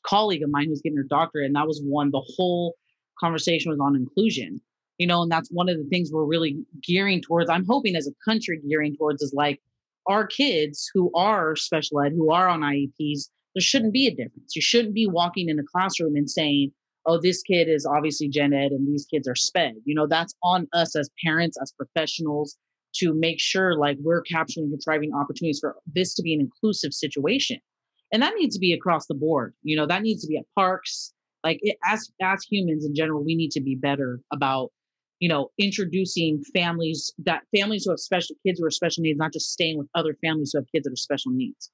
colleague of mine who's getting her doctorate, and that was the whole conversation was on inclusion, and that's one of the things we're really gearing towards. I'm hoping as a country gearing towards is like our kids who are special ed, who are on IEPs, there shouldn't be a difference. You shouldn't be walking in a classroom and saying, oh, this kid is obviously gen ed and these kids are sped. That's on us as parents, as professionals, to make sure like we're capturing and contriving opportunities for this to be an inclusive situation. And that needs to be across the board. That needs to be at parks. Like as humans in general, we need to be better about, introducing families who have special kids who are special needs, not just staying with other families who have kids that are special needs.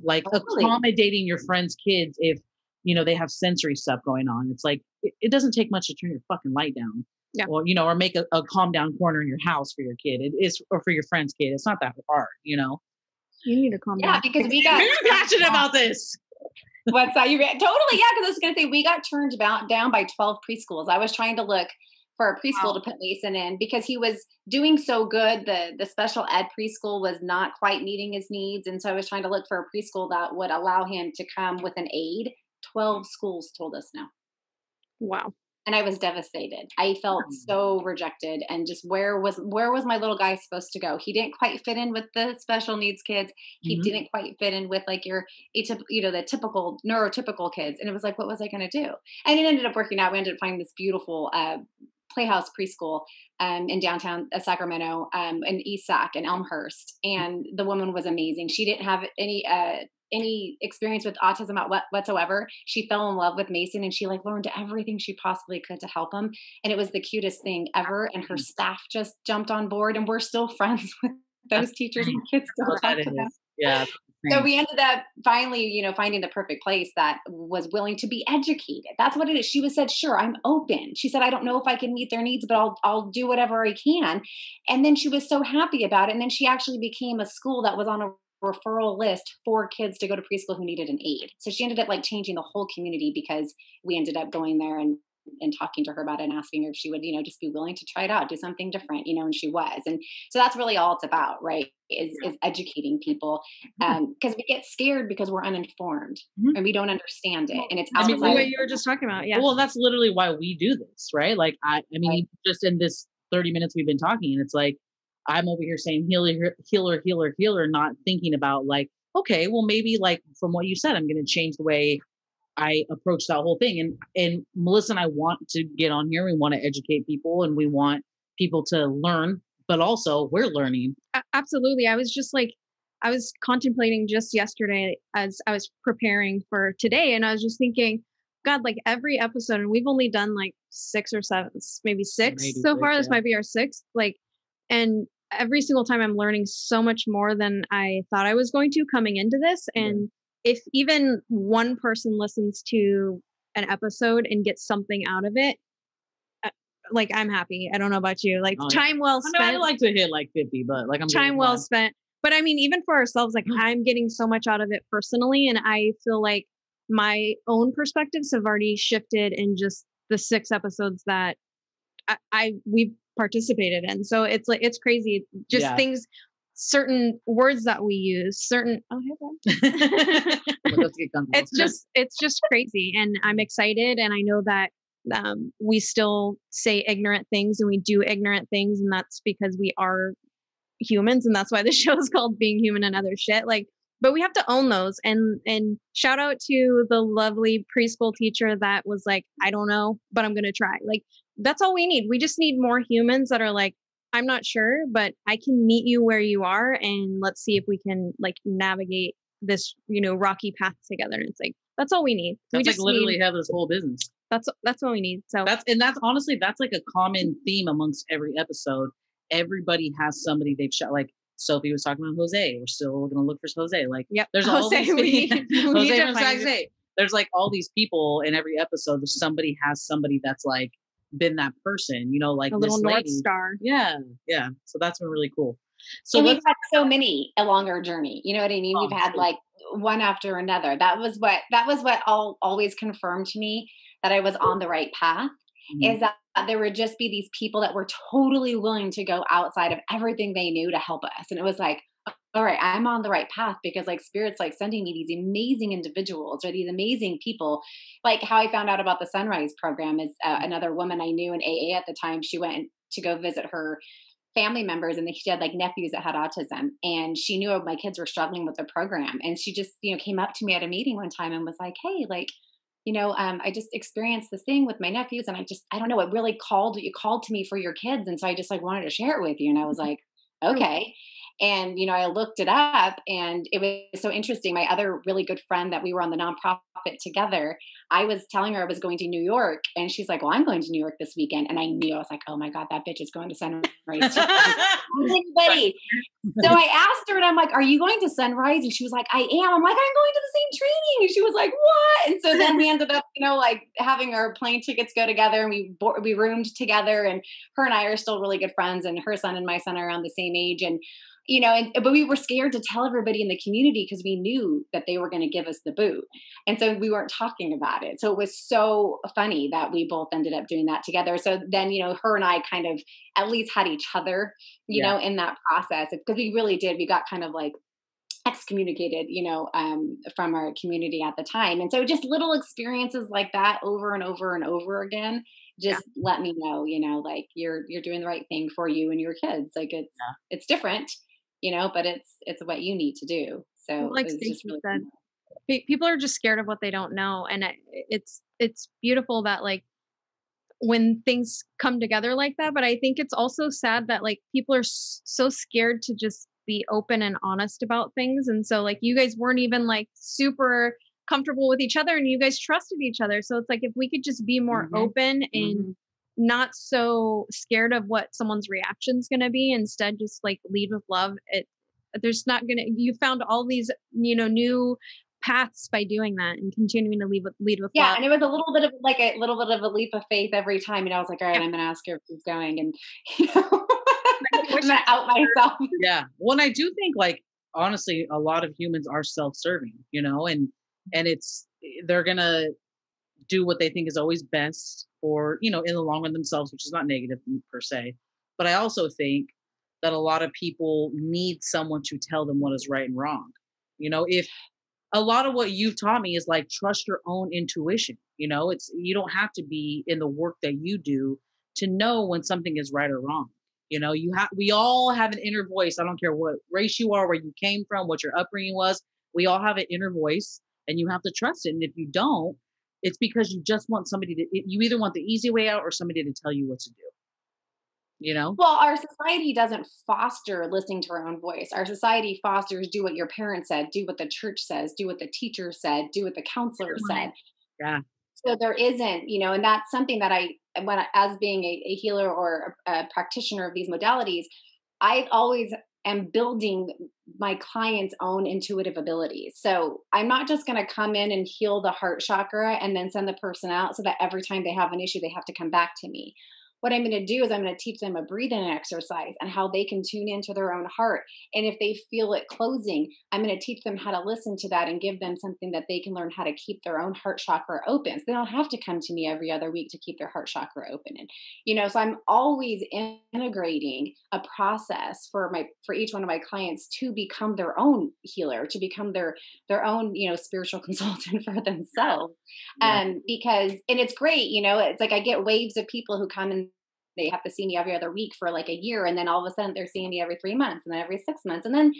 Like accommodating your friends' kids if, they have sensory stuff going on. It's like, it doesn't take much to turn your fucking light down. Yeah. Or, or make a calm down corner in your house for your kid. Or for your friend's kid. It's not that hard, You need to calm down. Yeah, because we got very passionate about this. What's that? Totally, yeah. Because I was going to say we got turned down by 12 preschools. I was trying to look for a preschool to put Mason in because he was doing so good. The special ed preschool was not quite meeting his needs, and so I was trying to look for a preschool that would allow him to come with an aide. 12 schools told us no. Wow. And I was devastated. I felt so rejected, and just where was my little guy supposed to go? He didn't quite fit in with the special needs kids. He didn't quite fit in with like the typical neurotypical kids. And it was like, what was I going to do? And it ended up working out. We ended up finding this beautiful Playhouse preschool in downtown Sacramento, in East Sac and Elmhurst. And the woman was amazing. She didn't have any experience with autism whatsoever. She fell in love with Mason, and she like learned everything she possibly could to help him. And it was the cutest thing ever. And her staff just jumped on board, and we're still friends with those teachers and kids still talk to them. Yeah. So we ended up finally, finding the perfect place that was willing to be educated. That's what it is. She said, sure, I'm open. She said, I don't know if I can meet their needs, but I'll do whatever I can. And then she was so happy about it. And then she actually became a school that was on a referral list for kids to go to preschool who needed an aide. So she ended up like changing the whole community because we ended up going there and talking to her about it and asking her if she would, just be willing to try it out, do something different, and she was. And so that's really all it's about, right? Is educating people. Because we get scared because we're uninformed and we don't understand it. And it's outside what you were just talking about. Yeah. Well, that's literally why we do this, right? Like, I mean, just in this 30 minutes we've been talking, and it's like, I'm over here saying healer, not thinking about like, okay, well, maybe like from what you said, I'm going to change the way I approach that whole thing. And Melissa and I want to get on here. We want to educate people, and we want people to learn, but also we're learning. Absolutely. I was contemplating just yesterday as I was preparing for today, and I was just thinking, God, like every episode, and we've only done like 6 or 7, maybe six so far. This might be our 6th. And every single time I'm learning so much more than I thought I was going to coming into this. And if even one person listens to an episode and gets something out of it, like I'm happy. I don't know about you. Like time well spent. I like to hit like 50, but like I'm time well spent. But I mean, even for ourselves, like I'm getting so much out of it personally, and I feel like my own perspectives have already shifted in just the 6 episodes that we've participated in. So it's like, it's crazy. Just things, certain words that we use, it's just crazy. And I'm excited. And I know that we still say ignorant things and we do ignorant things. And that's because we are humans. And that's why the show is called Being Human and Other Shit. Like, but we have to own those. And shout out to the lovely preschool teacher that was like, I don't know, but I'm going to try. Like, that's all we need. We just need more humans that are like, I'm not sure, but I can meet you where you are. And let's see if we can like navigate this, rocky path together. And it's like, that's all we need. That's we just like literally have this whole business. That's what we need. So that's honestly, that's like a common theme amongst every episode. Everybody has somebody they've shot. Like Sophie was talking about Jose. We're still going to look for Jose. Like, yep. There's Jose, all these Jose from Jose. There's like all these people in every episode. There's somebody has somebody that's like been that person, like a little North Star. Yeah. So that's been really cool. So we've had so many along our journey. You know what I mean? We've had like one after another. That was what always confirmed to me that I was on the right path. is that there would just be these people that were totally willing to go outside of everything they knew to help us. And it was like, all right, I'm on the right path, because like Spirit's like sending me these amazing individuals or these amazing people. Like how I found out about the Sunrise program is another woman I knew in AA at the time. She went to go visit her family members, and she had like nephews that had autism, and she knew my kids were struggling with the program. And she just, came up to me at a meeting one time and was like, hey, like, I just experienced this thing with my nephews, and I don't know, it really called to me for your kids. And so I just like wanted to share it with you. And I was like, okay. And, I looked it up, and it was so interesting. My other really good friend that we were on the nonprofit together, I was telling her I was going to New York, and she's like, well, I'm going to New York this weekend. And I knew, I was like, oh my God, that bitch is going to Sunrise. Anybody. So I asked her, and I'm like, are you going to Sunrise? And she was like, I am. I'm like, I'm going to the same training. And she was like, what? And so then we ended up, like having our plane tickets go together, and we roomed together, and her and I are still really good friends, and her son and my son are around the same age. And but we were scared to tell everybody in the community because we knew that they were going to give us the boot. And so we weren't talking about it. So it was so funny that we both ended up doing that together. So then, her and I kind of at least had each other, in that process, because we really did. We got kind of like excommunicated, from our community at the time. And so just little experiences like that over and over and over again, just let me know, like you're doing the right thing for you and your kids. Like it's different, but it's what you need to do. So like Stacey said, people are just scared of what they don't know. And it's beautiful that like when things come together like that, but I think it's also sad that like people are so scared to just be open and honest about things. And so like you guys weren't even like super comfortable with each other, and you guys trusted each other. So it's like, if we could just be more open and not so scared of what someone's reaction's going to be, instead just like lead with love. You found all these, new paths by doing that and continuing to lead with love. Yeah. And it was a little bit of a leap of faith every time. I was like, all right, I'm going to ask her if she's going, and, I'm going to out myself. Yeah. Well, and I do think like, honestly, a lot of humans are self-serving, and they're going to do what they think is always best for, in the long run themselves, which is not negative per se. But I also think that a lot of people need someone to tell them what is right and wrong. If a lot of what you've taught me is like, trust your own intuition. You don't have to be in the work that you do to know when something is right or wrong. We all have an inner voice. I don't care what race you are, where you came from, what your upbringing was. We all have an inner voice, and you have to trust it. And if you don't, it's because you just want you either want the easy way out or somebody to tell you what to do. Well, our society doesn't foster listening to our own voice. Our society fosters do what your parents said, do what the church says, do what the teacher said, do what the counselor said. Yeah. So there isn't, and that's something that as being a healer or a practitioner of these modalities, I always am building my client's own intuitive abilities. So I'm not just going to come in and heal the heart chakra and then send the person out so that every time they have an issue, they have to come back to me. What I'm going to do is I'm going to teach them a breathing exercise and how they can tune into their own heart. And if they feel it closing, I'm going to teach them how to listen to that and give them something that they can learn how to keep their own heart chakra open. So they don't have to come to me every other week to keep their heart chakra open. And, so I'm always integrating a process for each one of my clients to become their own healer, to become their own, spiritual consultant for themselves. Because it's great, it's like I get waves of people who come and they have to see me every other week for like a year. And then all of a sudden they're seeing me every 3 months, and then every 6 months, and then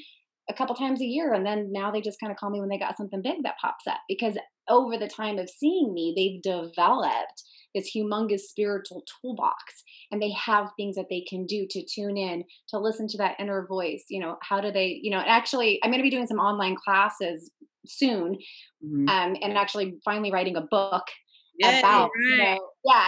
a couple times a year. And then now they just kind of call me when they got something big that pops up, because over the time of seeing me, they've developed this humongous spiritual toolbox, and they have things that they can do to tune in, to listen to that inner voice. How do they, actually, I'm going to be doing some online classes soon, and actually finally writing a book about,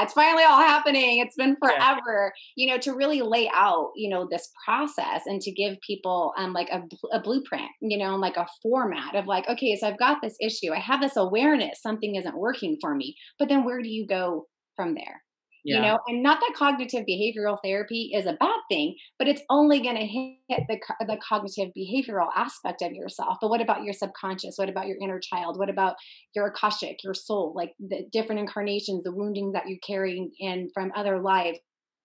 it's finally all happening. It's been forever, to really lay out, this process, and to give people like a blueprint, like a format of like, okay, so I've got this issue. I have this awareness, something isn't working for me, but then where do you go from there? You know, and not that cognitive behavioral therapy is a bad thing, but it's only going to hit the cognitive behavioral aspect of yourself. But what about your subconscious? What about your inner child? What about your akashic, your soul, like the different incarnations, the wounding that you're carrying in from other lives?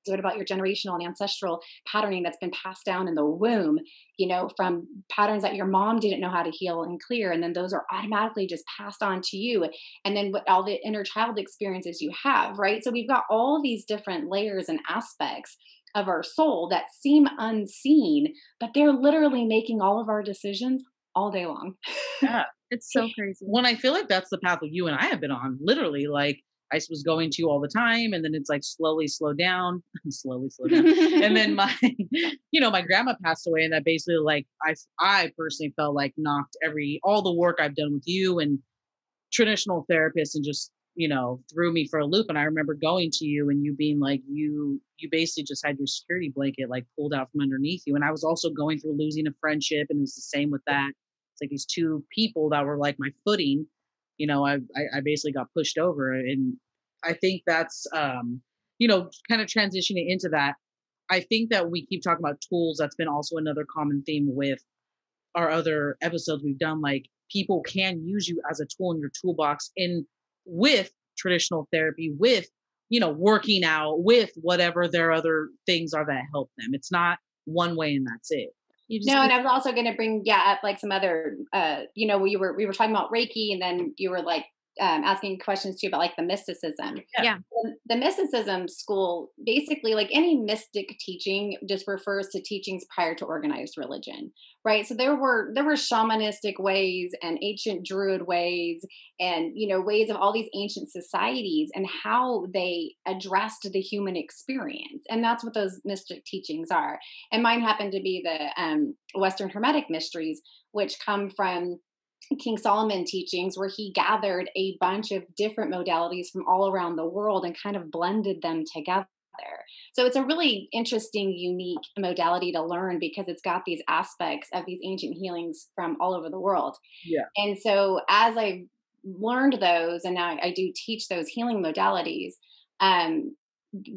What about your generational and ancestral patterning that's been passed down in the womb, you know, from patterns that your mom didn't know how to heal and clear? And then those are automatically just passed on to you. And then what all the inner child experiences you have, right? So we've got all these different layers and aspects of our soul that seem unseen, but they're literally making all of our decisions all day long. Yeah. It's so crazy. When I feel like that's the path that you and I have been on, literally, like I was going to all the time, and then it's like slowly slow down, slowly slow down. And then my, my grandma passed away, and that basically like, I personally felt like knocked all the work I've done with you and traditional therapists and just, threw me for a loop. And I remember going to you and you being like, you basically just had your security blanket like pulled out from underneath you. And I was also going through losing a friendship, and it was the same with that. It's like these two people that were like my footing, I basically got pushed over. And I think that's, kind of transitioning into that. I think that we keep talking about tools. That's been also another common theme with our other episodes we've done. Like people can use you as a tool in your toolbox with traditional therapy, with, working out, with whatever their other things are that help them. It's not one way and that's it. No, and I was also going to bring up like some other, we were talking about Reiki, and then you were like asking questions too about like the mysticism. Yeah. The mysticism school, basically, like any mystic teaching, just refers to teachings prior to organized religion, right? So there were shamanistic ways and ancient druid ways, and ways of all these ancient societies and how they addressed the human experience, and that's what those mystic teachings are. And mine happen to be the Western Hermetic mysteries, which come from King Solomon teachings, where he gathered a bunch of different modalities from all around the world and kind of blended them together. So it's a really interesting, unique modality to learn because it's got these aspects of these ancient healings from all over the world. Yeah. And so as I learned those, and now I do teach those healing modalities,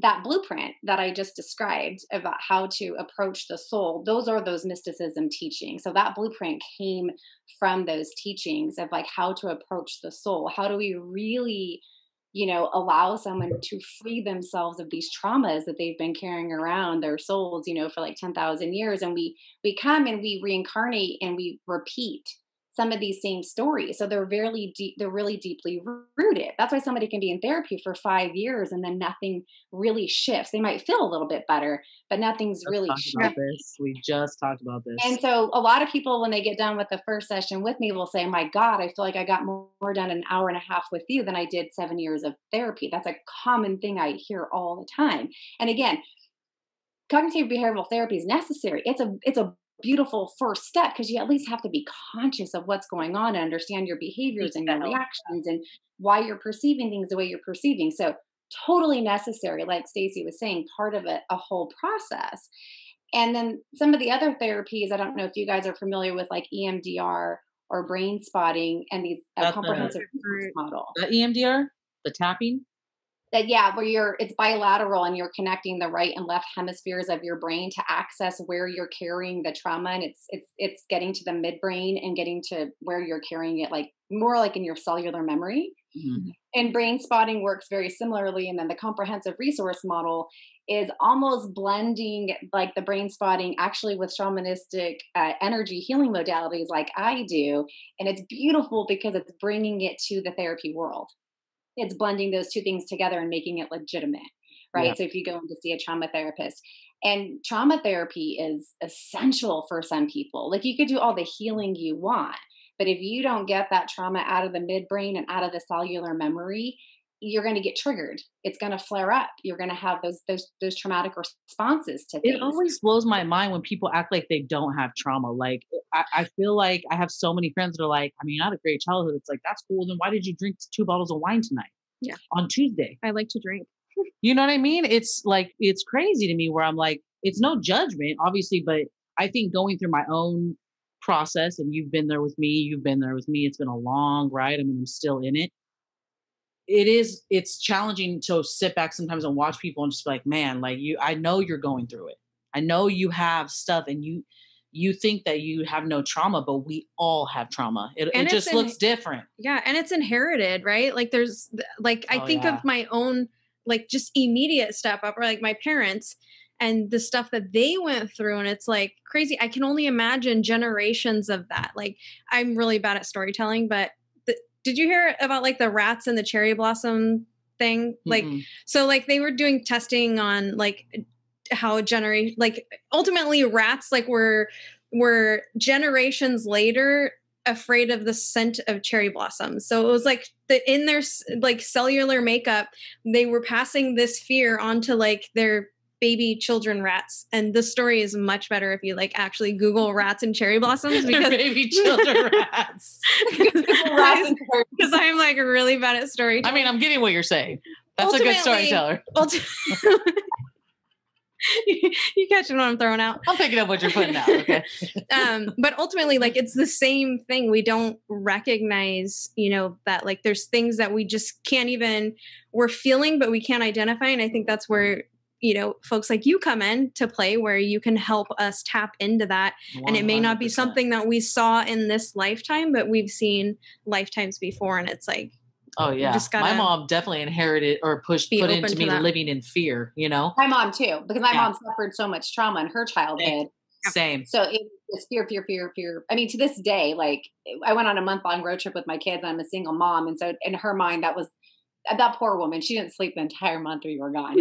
that blueprint that I just described about how to approach the soul, those are those mysticism teachings. So that blueprint came from those teachings of like how to approach the soul. How do we really, allow someone to free themselves of these traumas that they've been carrying around their souls, for like 10,000 years. And we come and we reincarnate and we repeat some of these same stories. So they're really deeply rooted. That's why somebody can be in therapy for 5 years and then nothing really shifts. They might feel a little bit better, but nothing's really shifted. We just talked about this. And so a lot of people, when they get done with the first session with me, will say, my God, I feel like I got more done in an hour and a half with you than I did 7 years of therapy. That's a common thing I hear all the time. And again, cognitive behavioral therapy is necessary. It's a beautiful first step, because you at least have to be conscious of what's going on and understand your behaviors and your reactions and why you're perceiving things the way you're perceiving. So totally necessary, like Stacey was saying, part of a whole process. And then some of the other therapies, I don't know if you guys are familiar with like EMDR or brain spotting and these comprehensive model. The EMDR, the tapping? Where it's bilateral and you're connecting the right and left hemispheres of your brain to access where you're carrying the trauma, and it's getting to the midbrain and getting to where you're carrying it, like more like in your cellular memory. Mm-hmm. And brain spotting works very similarly. And then the comprehensive resource model is almost blending like the brain spotting actually with shamanistic energy healing modalities like I do. And it's beautiful because it's bringing it to the therapy world. It's blending those two things together and making it legitimate, right? Yeah. So if you go in to see a trauma therapist, and trauma therapy is essential for some people. Like you could do all the healing you want, but if you don't get that trauma out of the midbrain and out of the cellular memory, you're going to get triggered. It's going to flare up. You're going to have those traumatic responses to things. It always blows my mind when people act like they don't have trauma. Like I feel like I have so many friends that are like, I mean, I had a great childhood. It's like, that's cool. Then why did you drink 2 bottles of wine tonight? Yeah. On Tuesday. I like to drink. You know what I mean? It's like, it's crazy to me where I'm like, it's no judgment, obviously, but I think going through my own process, and you've been there with me, it's been a long ride. I mean, I'm still in it. it's challenging to sit back sometimes and watch people and just be like, man, like I know you're going through it. I know you have stuff, and you think that you have no trauma, but we all have trauma. It just looks different. Yeah. And it's inherited, right? Like there's like, I think of my own, like just immediate step up, or like my parents and the stuff that they went through. And it's like crazy. I can only imagine generations of that. Like I'm really bad at storytelling, but did you hear about like the rats and the cherry blossom thing? Like, so like they were doing testing on like how like ultimately rats like were generations later afraid of the scent of cherry blossoms. So it was like in their like cellular makeup, they were passing this fear onto like their baby children rats. And the story is much better if you like actually Google rats and cherry blossoms, because baby children rats. Because I'm like really bad at storytelling. I mean, I'm getting what you're saying. That's a good storyteller. You catching what I'm throwing out? I'm picking up what you're putting out. Okay. But ultimately, like it's the same thing. We don't recognize, that like there's things that we just can't even, we're feeling, but we can't identify. And I think that's where, folks like you come in to play, where you can help us tap into that. 100%. And it may not be something that we saw in this lifetime, but we've seen lifetimes before. And it's like, oh yeah, my mom definitely inherited or put into me living in fear, My mom too, because my mom suffered so much trauma in her childhood. Same. So it was fear. I mean, to this day, like I went on a month-long road trip with my kids. I'm a single mom. And so in her mind, that poor woman, she didn't sleep the entire month we were gone.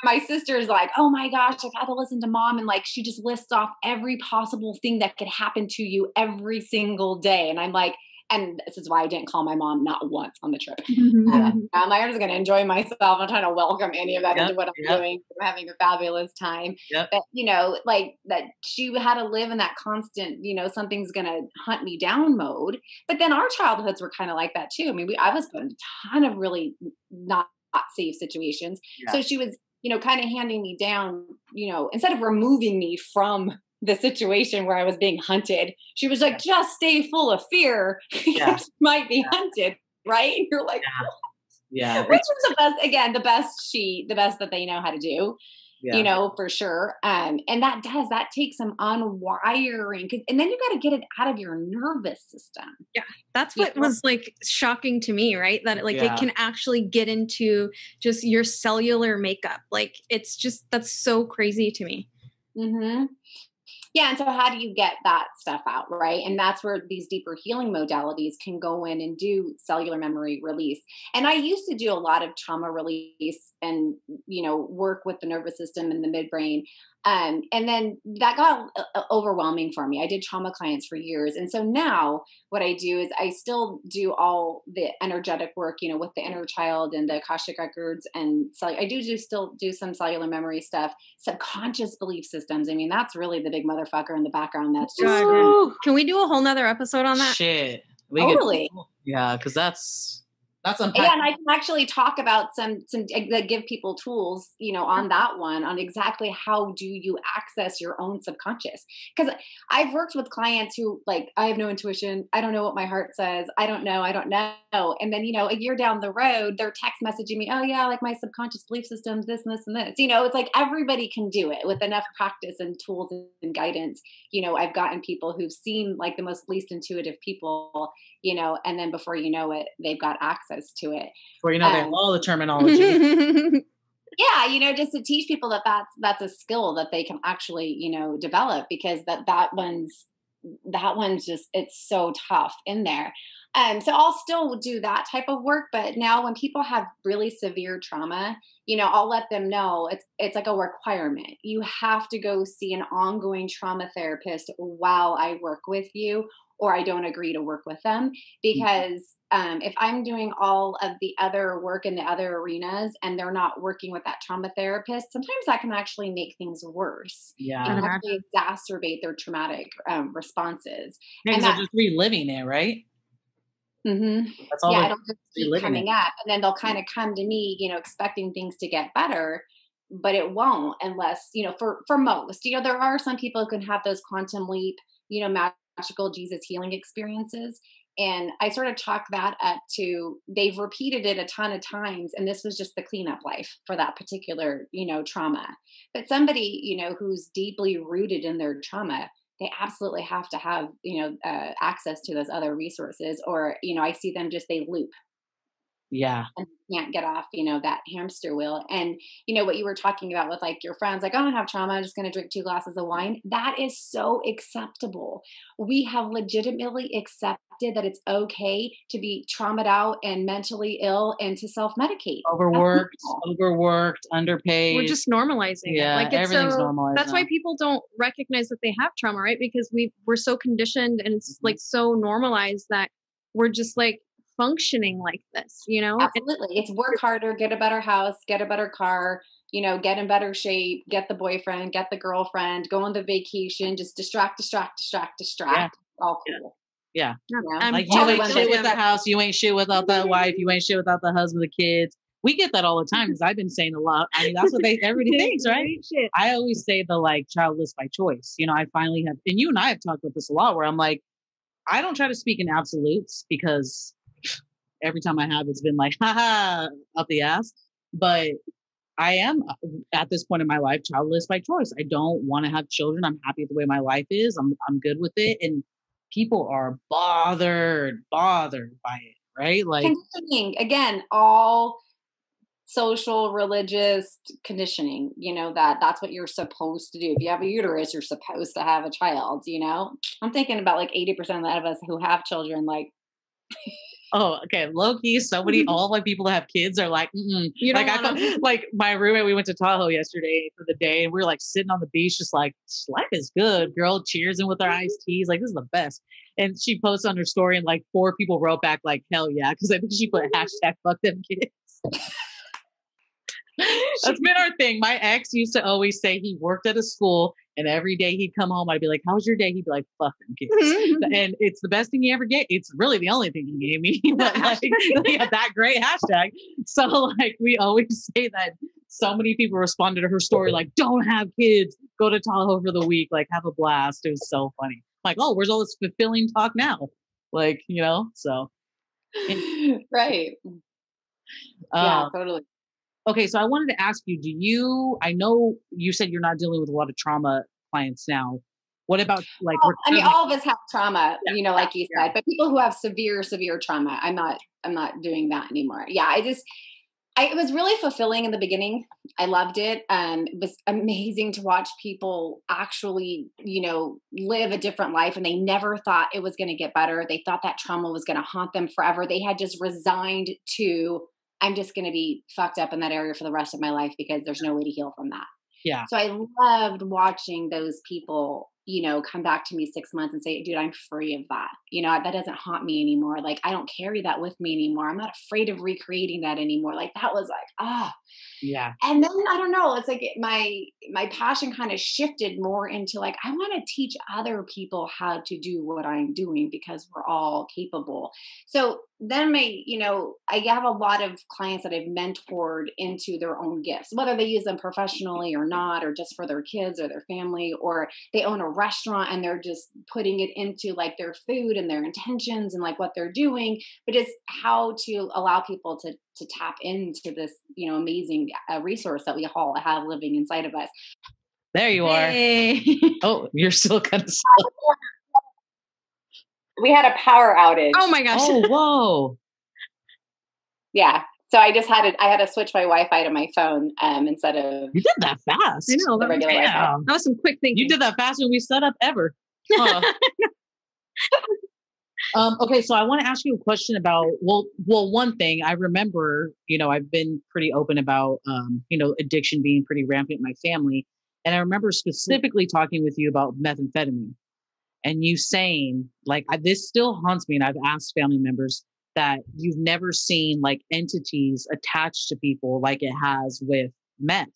My sister's like, oh my gosh, I've had to listen to mom. And like, she just lists off every possible thing that could happen to you every single day. And I'm like, and this is why I didn't call my mom not once on the trip. I'm like, I'm just going to enjoy myself. I'm trying to welcome any of that into what I'm doing. I'm having a fabulous time. But, like that she had to live in that constant, something's going to hunt me down mode. But then our childhoods were kind of like that too. I mean, I was put in a ton of really not safe situations. Yeah. So she was, kind of handing me down, instead of removing me from the situation where I was being hunted, she was like, just stay full of fear. You might be hunted, right? And you're like, which is the best, again, the best that they know how to do, for sure. And that takes some unwiring, and then you got to get it out of your nervous system. Yeah. That's what was like shocking to me, right? That like it can actually get into just your cellular makeup. Like that's so crazy to me. Mm-hmm. Yeah. And so how do you get that stuff out, right? And that's where these deeper healing modalities can go in and do cellular memory release. And I used to do a lot of trauma release and, work with the nervous system and the midbrain. And then that got overwhelming for me. I did trauma clients for years. And so now what I do is I still do all the energetic work, with the inner child and the Akashic records. And so I still do some cellular memory stuff, subconscious belief systems. I mean, that's really the big motherfucker in the background. That's just, can we do a whole nother episode on that? Shit. Totally. Because that's yeah, and I can actually talk about some that give people tools, on that one, on exactly how do you access your own subconscious. Because I've worked with clients who like, I have no intuition. I don't know what my heart says. I don't know. And then, a year down the road, they're text messaging me, oh yeah, like my subconscious belief systems, this and this and this. It's like everybody can do it with enough practice and tools and guidance. I've gotten people who've seen like the most least intuitive people, and then before you know it, they've got access to it. Before you know, they have all the terminology. Yeah, just to teach people that's a skill that they can actually, develop, because that one's just, it's so tough in there. So I'll still do that type of work, but now when people have really severe trauma, I'll let them know it's like a requirement. You have to go see an ongoing trauma therapist while I work with you, or I don't agree to work with them, because if I'm doing all of the other work in the other arenas and they're not working with that trauma therapist, sometimes that can actually make things worse. Yeah. It can actually exacerbate their traumatic responses. And they're just reliving it, right? Mm-hmm. That's all. Yeah, it'll just keep coming up, and then they'll kind of come to me, expecting things to get better, but it won't unless, for most, there are some people who can have those quantum leap, magical Jesus healing experiences. And I sort of chalk that up to, they've repeated it a ton of times, and this was just the cleanup life for that particular, trauma. But somebody, who's deeply rooted in their trauma, they absolutely have to have, access to those other resources, or, I see them just, they loop. Yeah. And can't get off, that hamster wheel. And, what you were talking about with like your friends, like, I don't have trauma, I'm just going to drink 2 glasses of wine. That is so acceptable. We have legitimately accepted that it's okay to be traumatized out and mentally ill and to self-medicate. Overworked, underpaid. We're just normalizing it. Like, it's everything's normalized. That's why people don't recognize that they have trauma, right? Because we're so conditioned, and it's like so normalized that we're just like functioning like this, Absolutely. It's work harder, get a better house, get a better car, get in better shape, get the boyfriend, get the girlfriend, go on the vacation, just distract. Yeah. All cool. Yeah. Like, you ain't shit with the house, you ain't shit without that wife, you ain't shit without the husband, the kids. We get that all the time, because I've been saying a lot. I mean, that's what everybody thinks, right? I always say the like childless by choice. I finally have, and you and I have talked about this a lot, where I'm like, I don't try to speak in absolutes, because every time I have, it's been like, haha, up the ass. But I am at this point in my life childless by choice. I don't want to have children. I'm happy with the way my life is. I'm good with it. And people are bothered by it, right? Like, conditioning, again, all social, religious conditioning, that's what you're supposed to do. If you have a uterus, you're supposed to have a child, I'm thinking about like 80% of us who have children, like, oh, okay. Low key, all my people that have kids are like, you don't like, like my roommate, we went to Tahoe yesterday for the day, and we were like sitting on the beach, just like, life is good, girl, cheersing with our iced teas. Like, this is the best. And she posted on her story, and like 4 people wrote back like, hell yeah. Cause I think she put hashtag fuck them kids. That's been our thing. My ex used to always say he worked at a school, and every day he'd come home, I'd be like, how's your day? He'd be like, fuck them kids. And it's the best thing he ever gave. It's really the only thing he gave me. But like, yeah, that great hashtag. So like, we always say that. So many people responded to her story like, don't have kids, go to Tahoe for the week, like, have a blast. It was so funny. Like, oh, where's all this fulfilling talk now? Like, so. Right. Yeah, totally. Okay, so I wanted to ask you, I know you said you're not dealing with a lot of trauma clients now. What about like, all of us have trauma, like you said, but people who have severe trauma, I'm not doing that anymore. Yeah. It was really fulfilling in the beginning. I loved it. It was amazing to watch people actually, live a different life, and they never thought it was going to get better. They thought that trauma was going to haunt them forever. They had just resigned to, I'm just going to be fucked up in that area for the rest of my life because there's no way to heal from that. Yeah. So I loved watching those people, come back to me 6 months and say, dude, I'm free of that. That doesn't haunt me anymore. Like, I don't carry that with me anymore. I'm not afraid of recreating that anymore. Like, that was like, yeah. And then I don't know, it's like my passion kind of shifted more into like, I want to teach other people how to do what I'm doing, because we're all capable. So then I have a lot of clients that I've mentored into their own gifts, whether they use them professionally or not, or just for their kids or their family, or they own a restaurant and they're just putting it into like their food and their intentions and like what they're doing, but just how to allow people to tap into this, amazing resource that we all have living inside of us. There you are. Hey. Oh, you're still kind of slow. We had a power outage. Oh my gosh. Oh, whoa. Yeah. So I had to switch my Wi-Fi to my phone instead of. You did that fast. I know. The regular Wi-Fi. That was some quick thinking. You did that faster than we set up ever. Huh. Okay, so I want to ask you a question about, well, one thing I remember, I've been pretty open about, addiction being pretty rampant in my family. And I remember specifically talking with you about methamphetamine, and you saying like, this still haunts me. And I've asked family members that you've never seen like entities attached to people like it has with meth.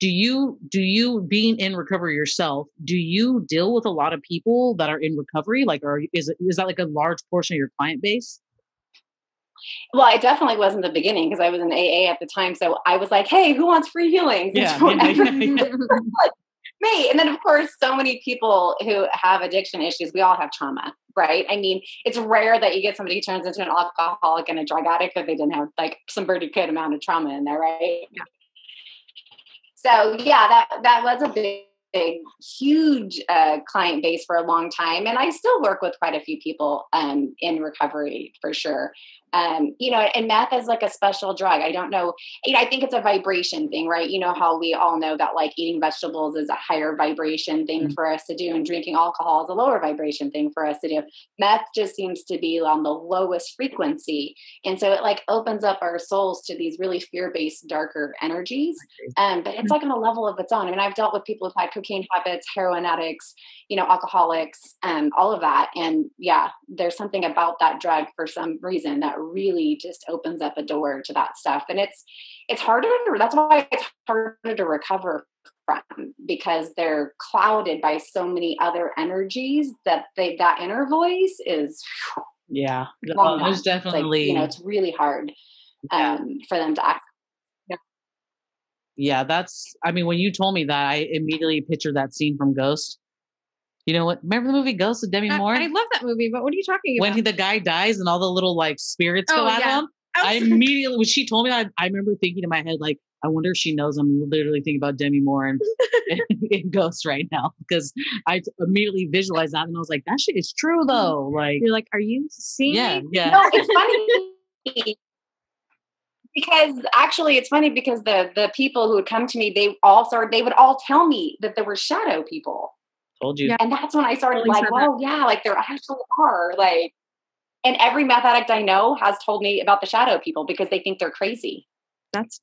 Do you being in recovery yourself, do you deal with a lot of people that are in recovery? Like, is that like a large portion of your client base? Well, I definitely was in the beginning because I was in AA at the time. So I was like, hey, who wants free healing? Yeah. Me. And then, of course, so many people who have addiction issues, we all have trauma, right? I mean, it's rare that you get somebody who turns into an alcoholic and a drug addict if they didn't have like some pretty good amount of trauma in there, right? Yeah. So yeah, that was a big, huge client base for a long time. And I still work with quite a few people in recovery for sure. You know, and meth is like a special drug. I don't know. You know, I think it's a vibration thing, right? You know how we all know that like eating vegetables is a higher vibration thing for us to do, and drinking alcohol is a lower vibration thing for us to do. Meth just seems to be on the lowest frequency. And so it like opens up our souls to these really fear-based, darker energies. But it's like on a level of its own. I mean, I've dealt with people who've had cocaine habits, heroin addicts, you know, alcoholics, all of that. And yeah, there's something about that drug for some reason that really just opens up a door to that stuff. And it's harder that's why it's harder to recover from, because they're clouded by so many other energies that that inner voice is there's definitely, like, you know, it's really hard for them to act. Yeah, that's, I mean, when you told me that, I immediately pictured that scene from Ghost. You know what? Remember the movie Ghost with Demi Moore? I love that movie, but what are you talking about? When the guy dies and all the little like spirits go at him. I immediately, when she told me that, I remember thinking in my head, like, I wonder if she knows I'm literally thinking about Demi Moore and in Ghost right now, because I immediately visualized that and I was like, that shit is true though. Like, you're like, are you seeing? Yeah. No, it's funny. Because actually, it's funny because the people who would come to me, they would all tell me that there were shadow people. Told you. Yeah. And that's when I started like, oh yeah, like there actually are, like, and every meth addict I know has told me about the shadow people because they think they're crazy. That's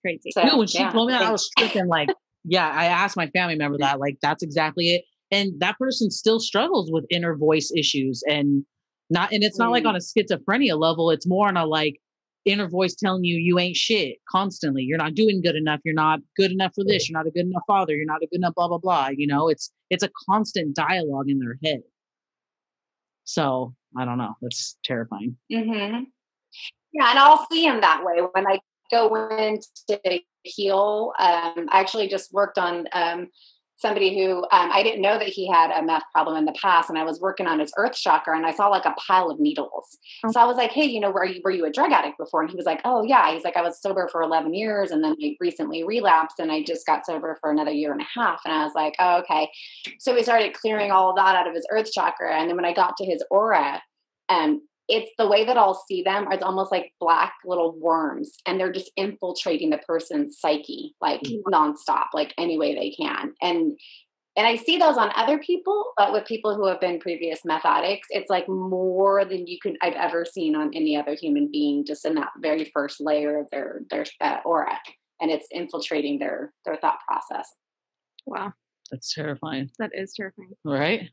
crazy. So, when she told me that, I was freaking like, yeah, I asked my family member that, like, that's exactly it. And that person still struggles with inner voice issues and it's not like on a schizophrenia level. It's more on a like inner voice telling you ain't shit constantly. You're not doing good enough. You're not good enough for this. You're not a good enough father. You're not a good enough blah, blah, blah. You know, it's a constant dialogue in their head. So I don't know. That's terrifying. Mm-hmm. Yeah. And I'll see him that way when I go in to heal. I actually just worked on somebody who I didn't know that he had a meth problem in the past, and I was working on his earth chakra, and I saw like a pile of needles. So I was like, hey, you know, were you a drug addict before? And he was like, oh yeah. He's like, I was sober for 11 years and then I recently relapsed and I just got sober for another year and a half. And I was like, oh, okay. So we started clearing all of that out of his earth chakra. And then when I got to his aura, it's the way that I'll see them, it's almost like black little worms, and they're just infiltrating the person's psyche, like nonstop, like any way they can. And I see those on other people, but with people who have been previous meth addicts, it's like more than I've ever seen on any other human being, just in that very first layer of their aura, and it's infiltrating their thought process. Wow, that's terrifying. That is terrifying, right?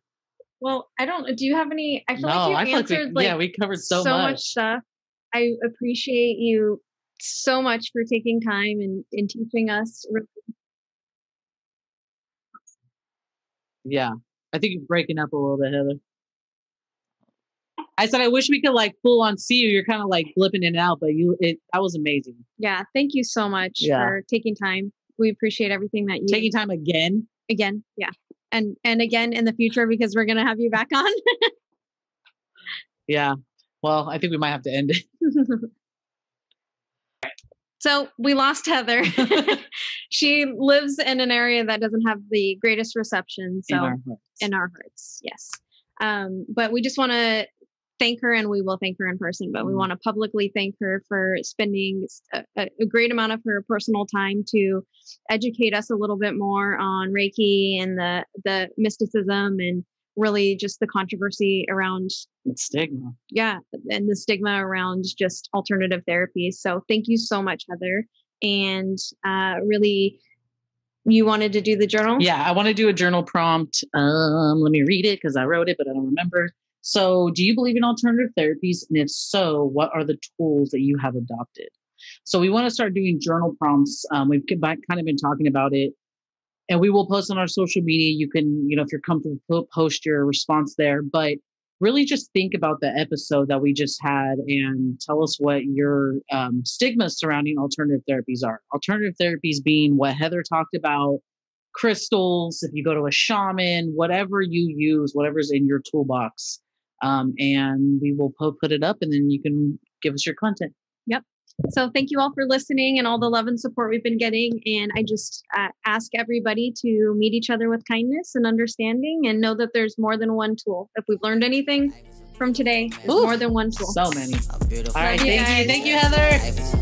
Well, do you have any, I feel like you answered we covered so much stuff. I appreciate you so much for taking time and teaching us. Yeah. I think you're breaking up a little bit, Heather. I said, I wish we could like full on see you. You're kind of like blipping in and out, but that was amazing. Yeah. Thank you so much for taking time. We appreciate everything that you taking time again. Yeah. And again in the future, because we're going to have you back on. Yeah. Well, I think we might have to end it. So we lost Heather. She lives in an area that doesn't have the greatest reception. So in our hearts. Yes. But we just want to thank her, and we will thank her in person, but we want to publicly thank her for spending a great amount of her personal time to educate us a little bit more on Reiki and the mysticism, and really just the controversy around stigma. Yeah. And the stigma around just alternative therapies. So thank you so much, Heather. And really, you wanted to do the journal? Yeah, I want to do a journal prompt. Let me read it because I wrote it, but I don't remember. So, do you believe in alternative therapies? And if so, what are the tools that you have adopted? So we want to start doing journal prompts. We've kind of been talking about it, and we will post on our social media. You can, if you're comfortable, post your response there, but really just think about the episode that we just had and tell us what your stigmas surrounding alternative therapies are. Alternative therapies being what Heather talked about, crystals, if you go to a shaman, whatever you use, whatever's in your toolbox. And we will put it up, and then you can give us your content. Yep. So thank you all for listening and all the love and support we've been getting. And I just ask everybody to meet each other with kindness and understanding, and know that there's more than one tool. If we've learned anything from today, there's more than one tool. So many. All right. Thank you. Thank you, Heather.